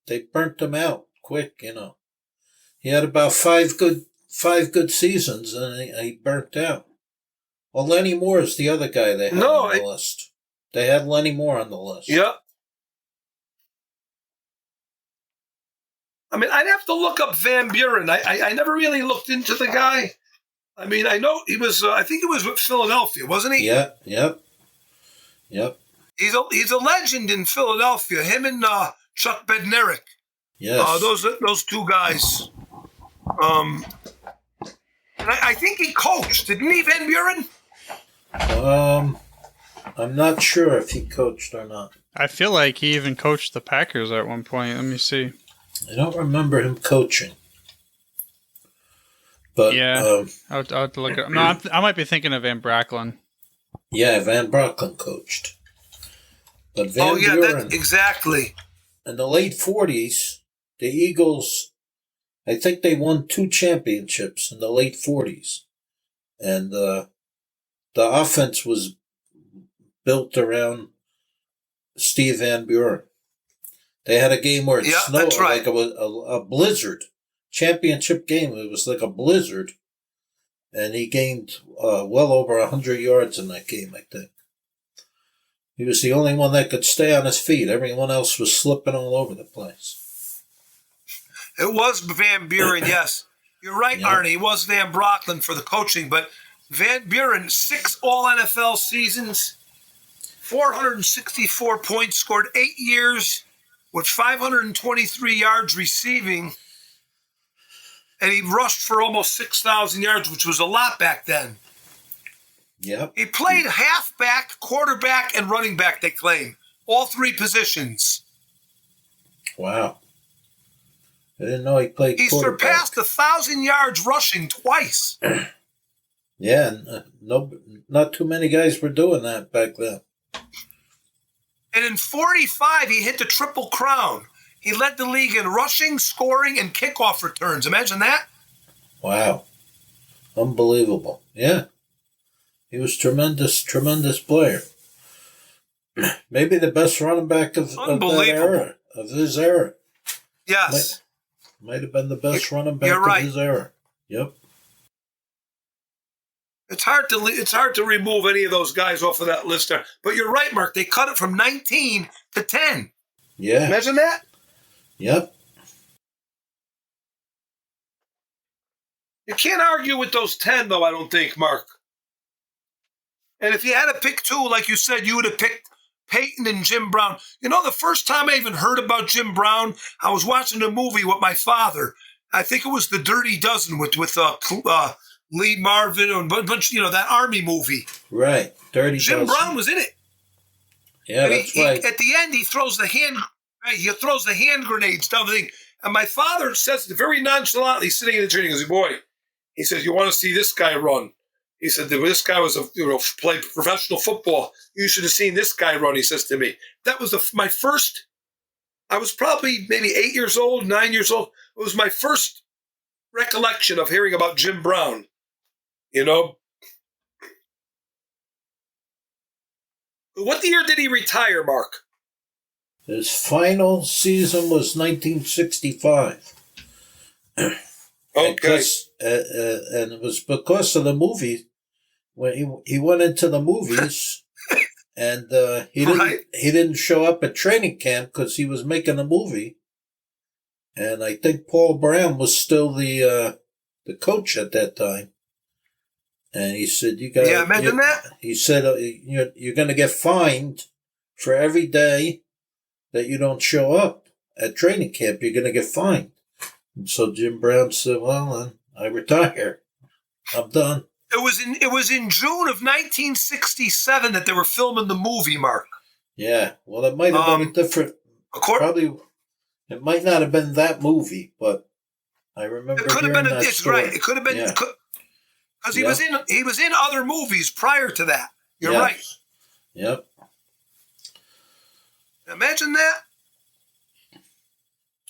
they burnt him out quick, He had about five good seasons, and he burnt out. Well, Lenny Moore is the other guy they had on the list. They had Lenny Moore on the list. Yeah. I mean, I'd have to look up Van Buren. I never really looked into the guy. I mean, I know he was, I think he was with Philadelphia, wasn't he? Yeah, yep. He's a legend in Philadelphia. Him and Chuck Bednarik. Yes. Those two guys. And I think he coached, didn't he, Van Buren? I'm not sure if he coached or not. I feel like he even coached the Packers at one point. Let me see. I don't remember him coaching. But yeah, I'll have to look it up. No, I might be thinking of Van Bracklin. Yeah, Van Bracklin coached. But Van Buren, exactly. In the late 40s, the Eagles, I think they won 2 championships in the late 40s. And the offense was built around Steve Van Buren. They had a game where it snowed, like it was a blizzard. Championship game, it was like a blizzard. And he gained well over 100 yards in that game, I think. He was the only one that could stay on his feet. Everyone else was slipping all over the place. It was Van Buren, yes. You're right, Arnie. It was Van Brocklin for the coaching, but Van Buren, 6 All-NFL seasons, 464 points, scored 8 years with 523 yards receiving, and he rushed for almost 6,000 yards, which was a lot back then. Yep. He played halfback, quarterback, and running back, they claim. All 3 positions. Wow. I didn't know he played quarterback. He surpassed 1,000 yards rushing twice. Yeah, not too many guys were doing that back then. And in 45, he hit the Triple Crown. He led the league in rushing, scoring, and kickoff returns. Imagine that. Wow. Unbelievable. Yeah. He was tremendous player. Maybe the best running back of that era, of his era. Yes. Might have been the best running back of his era. Yep. It's hard to remove any of those guys off of that list there. But you're right, Mark. They cut it from 19 to 10. Yeah. Imagine that. Yep. You can't argue with those 10, though, I don't think, Mark. And if you had to pick 2, like you said, you would have picked Peyton and Jim Brown. You know, the first time I even heard about Jim Brown, I was watching a movie with my father. I think it was The Dirty Dozen with Lee Marvin and a bunch, that Army movie. Right. Dirty Dozen. Jim Brown was in it. Yeah, And that's right. at the end, he throws the hand grenades down the thing. And my father says very nonchalantly, sitting in the training, he goes, boy, he says, you want to see this guy run? He said, this guy was played professional football. You should have seen this guy run, he says to me. That was my first, I was probably maybe 8 years old, 9 years old. It was my first recollection of hearing about Jim Brown, you know. What year did he retire, Mark? His final season was 1965. Okay. And it was because of the movie. When he went into the movies, and he didn't show up at training camp because he was making a movie. And I think Paul Brown was still the coach at that time. And he said, "You got." Yeah, imagine that. He said, "You're going to get fined for every day that you don't show up at training camp. You're going to get fined." And so Jim Brown said, "Well, then I retire. I'm done." It was in June of 1967 that they were filming the movie, Mark. Yeah, well, it might have been a different. Probably, it might not have been that movie, but I remember. It could have been. It's right. It could have been because he was in other movies prior to that. You're right. Yep. Imagine that.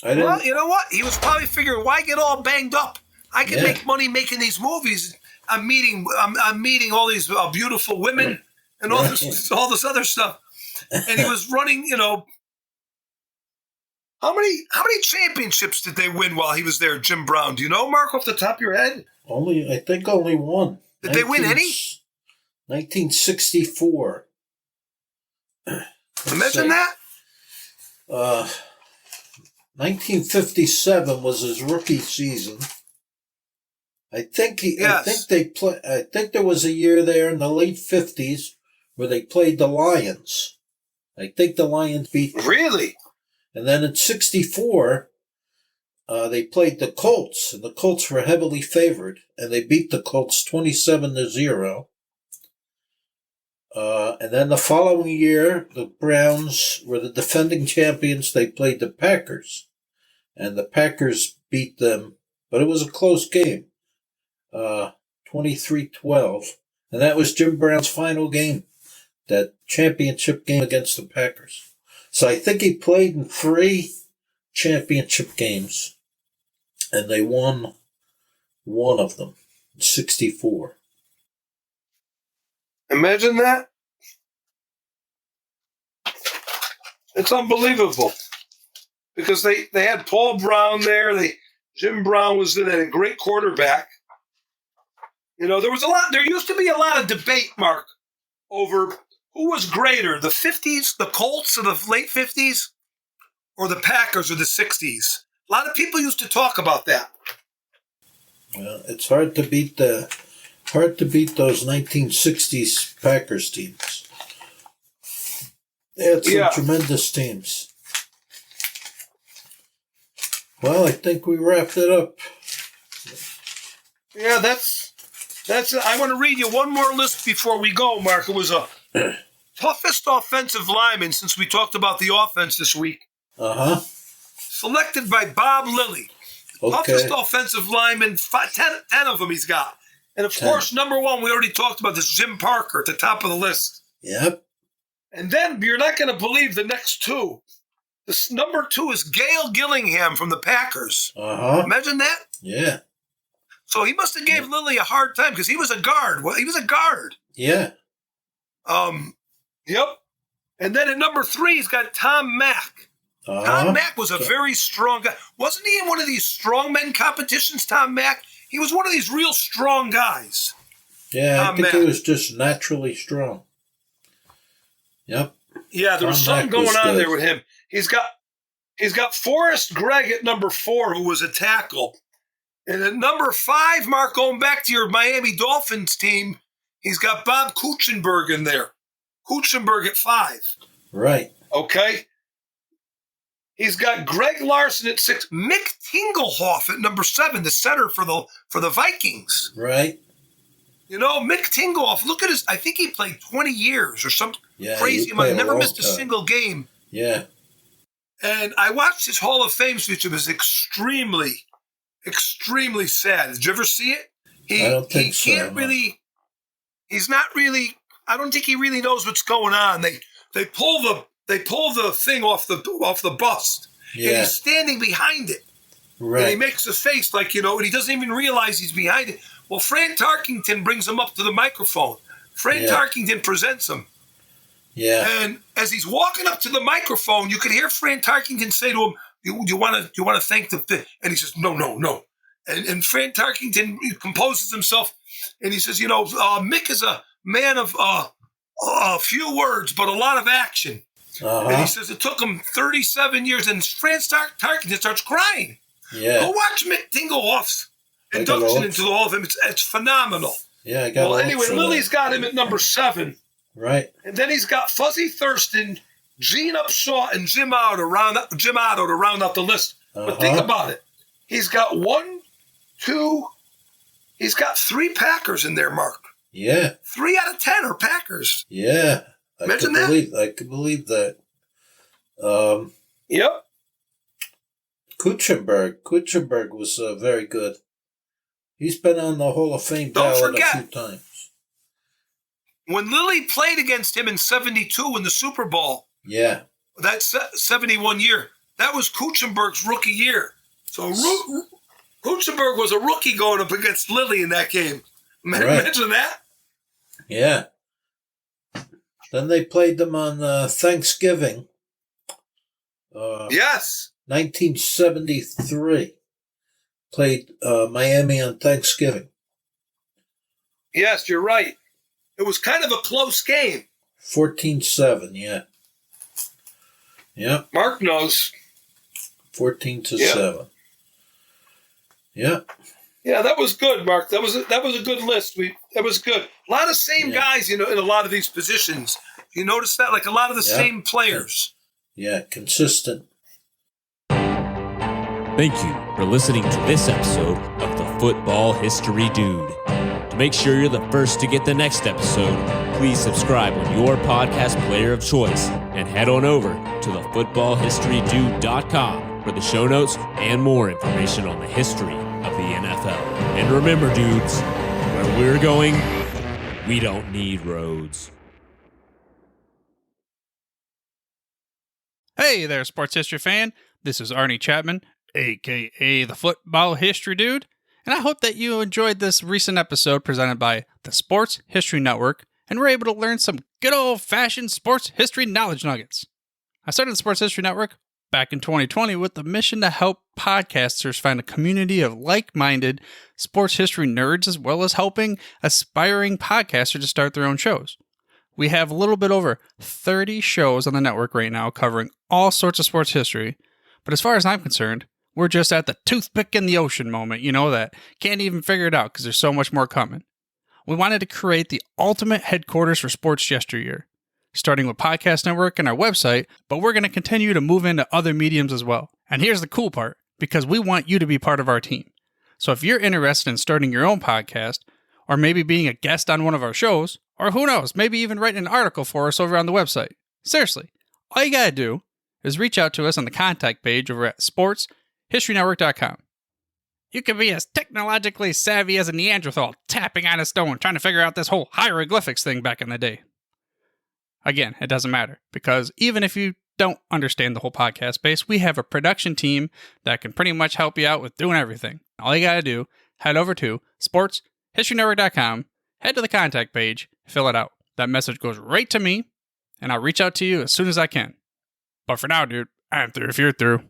Well, you know what? He was probably figuring, why get all banged up? I can make money making these movies. I'm meeting all these beautiful women and all this other stuff. And he was running, how many championships did they win while he was there, Jim Brown? Do you know, Mark, off the top of your head? I think only one. Did they win any? 1964. Imagine that. 1957 was his rookie season. I think there was a year there in the late 50s where they played the Lions. I think the Lions beat them. Really? And then in 64, they played the Colts, and the Colts were heavily favored, and they beat the Colts 27-0. And then the following year, the Browns were the defending champions. They played the Packers, and the Packers beat them, but it was a close game, 23-12. And that was Jim Brown's final game, that championship game against the Packers. So I think he played in 3 championship games, and they won one of them, 64. Imagine that. It's unbelievable. Because they had Paul Brown there. Jim Brown was there. They had a great quarterback. There used to be a lot of debate, Mark, over who was greater, the 50s, the Colts of the late 50s, or the Packers of the 60s. A lot of people used to talk about that. Well, it's hard to beat those 1960s Packers teams. They had some tremendous teams. Well, I think we wrapped it up. Yeah, that's it. I want to read you one more list before we go, Mark. It was a toughest offensive lineman since we talked about the offense this week. Uh-huh. Selected by Bob Lilly. Okay. Toughest offensive lineman, 10 of them he's got. And, of course, number 1, we already talked about this, Jim Parker at the top of the list. Yep. And then you're not going to believe the next 2. This number 2 is Gail Gillingham from the Packers. Uh-huh. Imagine that. Yeah. So he must have gave Lilly a hard time because he was a guard. Well, he was a guard. Yeah. Yep. And then at number 3, he's got Tom Mack. Uh-huh. Tom Mack was a very strong guy. Wasn't he in one of these strongmen competitions, Tom Mack? He was one of these real strong guys. Yeah, Tom I think Mack. he was just naturally strong. Yep. Yeah, there was something going on there with him. He's got Forrest Gregg at number 4, who was a tackle. And at number 5, Mark, going back to your Miami Dolphins team, he's got Bob Kuchenberg in there. Kuchenberg at 5. Right. Okay. He's got Greg Larson at 6. Mick Tingelhoff at number 7, the center for the Vikings. Right. Mick Tingelhoff, look at his, I think he played 20 years or something. Yeah, Crazy he amount. played a Never long missed a time. single game. Yeah. And I watched his Hall of Fame speech. It was extremely, extremely sad. Did you ever see it? I don't think he can't so. really. He's not really. I don't think he really knows what's going on. They pull the thing off the bust, and Yeah. he's standing behind it. And he Right. makes a face like, and he doesn't even realize he's behind it. Well, Fran Tarkington brings him up to the microphone. Fran Yeah. Tarkington presents him. Yeah. And as he's walking up to the microphone, you could hear Fran Tarkington say to him, you want to thank the... And he says, no. And Fran Tarkington composes himself, and he says, Mick is a man of a few words, but a lot of action. Uh-huh. And he says it took him 37 years, and Fran Tarkington starts crying. Yeah. Go watch Mick Tingelhoff's induction into the Hall of Fame. It's phenomenal. Yeah, I got. Well, anyway, Lily's got him at number 7. Right. And then he's got Fuzzy Thurston, Gene Upshaw, and Jim Otto to round out the list. But think about it. He's got he's got 3 Packers in there, Mark. Yeah. 3 out of 10 are Packers. Yeah. Imagine that. I could believe that. Yep. Kuchenberg was very good. He's been on the Hall of Fame ballot a few times. When Lilly played against him in 72 in the Super Bowl, Yeah. that 71 year, that was Kuchenberg's rookie year. So Kuchenberg was a rookie going up against Lilly in that game. Imagine that. Yeah. Then they played them on Thanksgiving. Yes. 1973. Played Miami on Thanksgiving. Yes, you're right. It was kind of a close game. 14-7, yeah. Yep. Mark knows. 14-7. Yep. Yeah, that was good, Mark. That was a good list. That was good. A lot of same guys, in a lot of these positions. You notice that? Like a lot of the same players. Yeah, consistent. Thank you for listening to this episode of the Football History Dude. To make sure you're the first to get the next episode, please subscribe on your podcast player of choice and head on over to thefootballhistorydude.com for the show notes and more information on the history of the NFL. And remember, dudes, where we're going, we don't need roads. Hey there, sports history fan. This is Arnie Chapman, a.k.a. the Football History Dude, and I hope that you enjoyed this recent episode presented by the Sports History Network and were able to learn some good old-fashioned sports history knowledge nuggets. I started the Sports History Network back in 2020 with the mission to help podcasters find a community of like-minded sports history nerds, as well as helping aspiring podcasters to start their own shows. We have a little bit over 30 shows on the network right now covering all sorts of sports history, but as far as I'm concerned, we're just at the toothpick in the ocean moment, that can't even figure it out because there's so much more coming. We wanted to create the ultimate headquarters for sports yesteryear, starting with Podcast Network and our website, but we're going to continue to move into other mediums as well. And here's the cool part, because we want you to be part of our team. So if you're interested in starting your own podcast, or maybe being a guest on one of our shows, or who knows, maybe even writing an article for us over on the website. Seriously, all you gotta do is reach out to us on the contact page over at sportshistorynetwork.com. You can be as technologically savvy as a Neanderthal tapping on a stone trying to figure out this whole hieroglyphics thing back in the day. Again, it doesn't matter, because even if you don't understand the whole podcast space, we have a production team that can pretty much help you out with doing everything. All you gotta do, head over to sportshistorynetwork.com, head to the contact page, fill it out. That message goes right to me, and I'll reach out to you as soon as I can. But for now, dude, I'm through if you're through.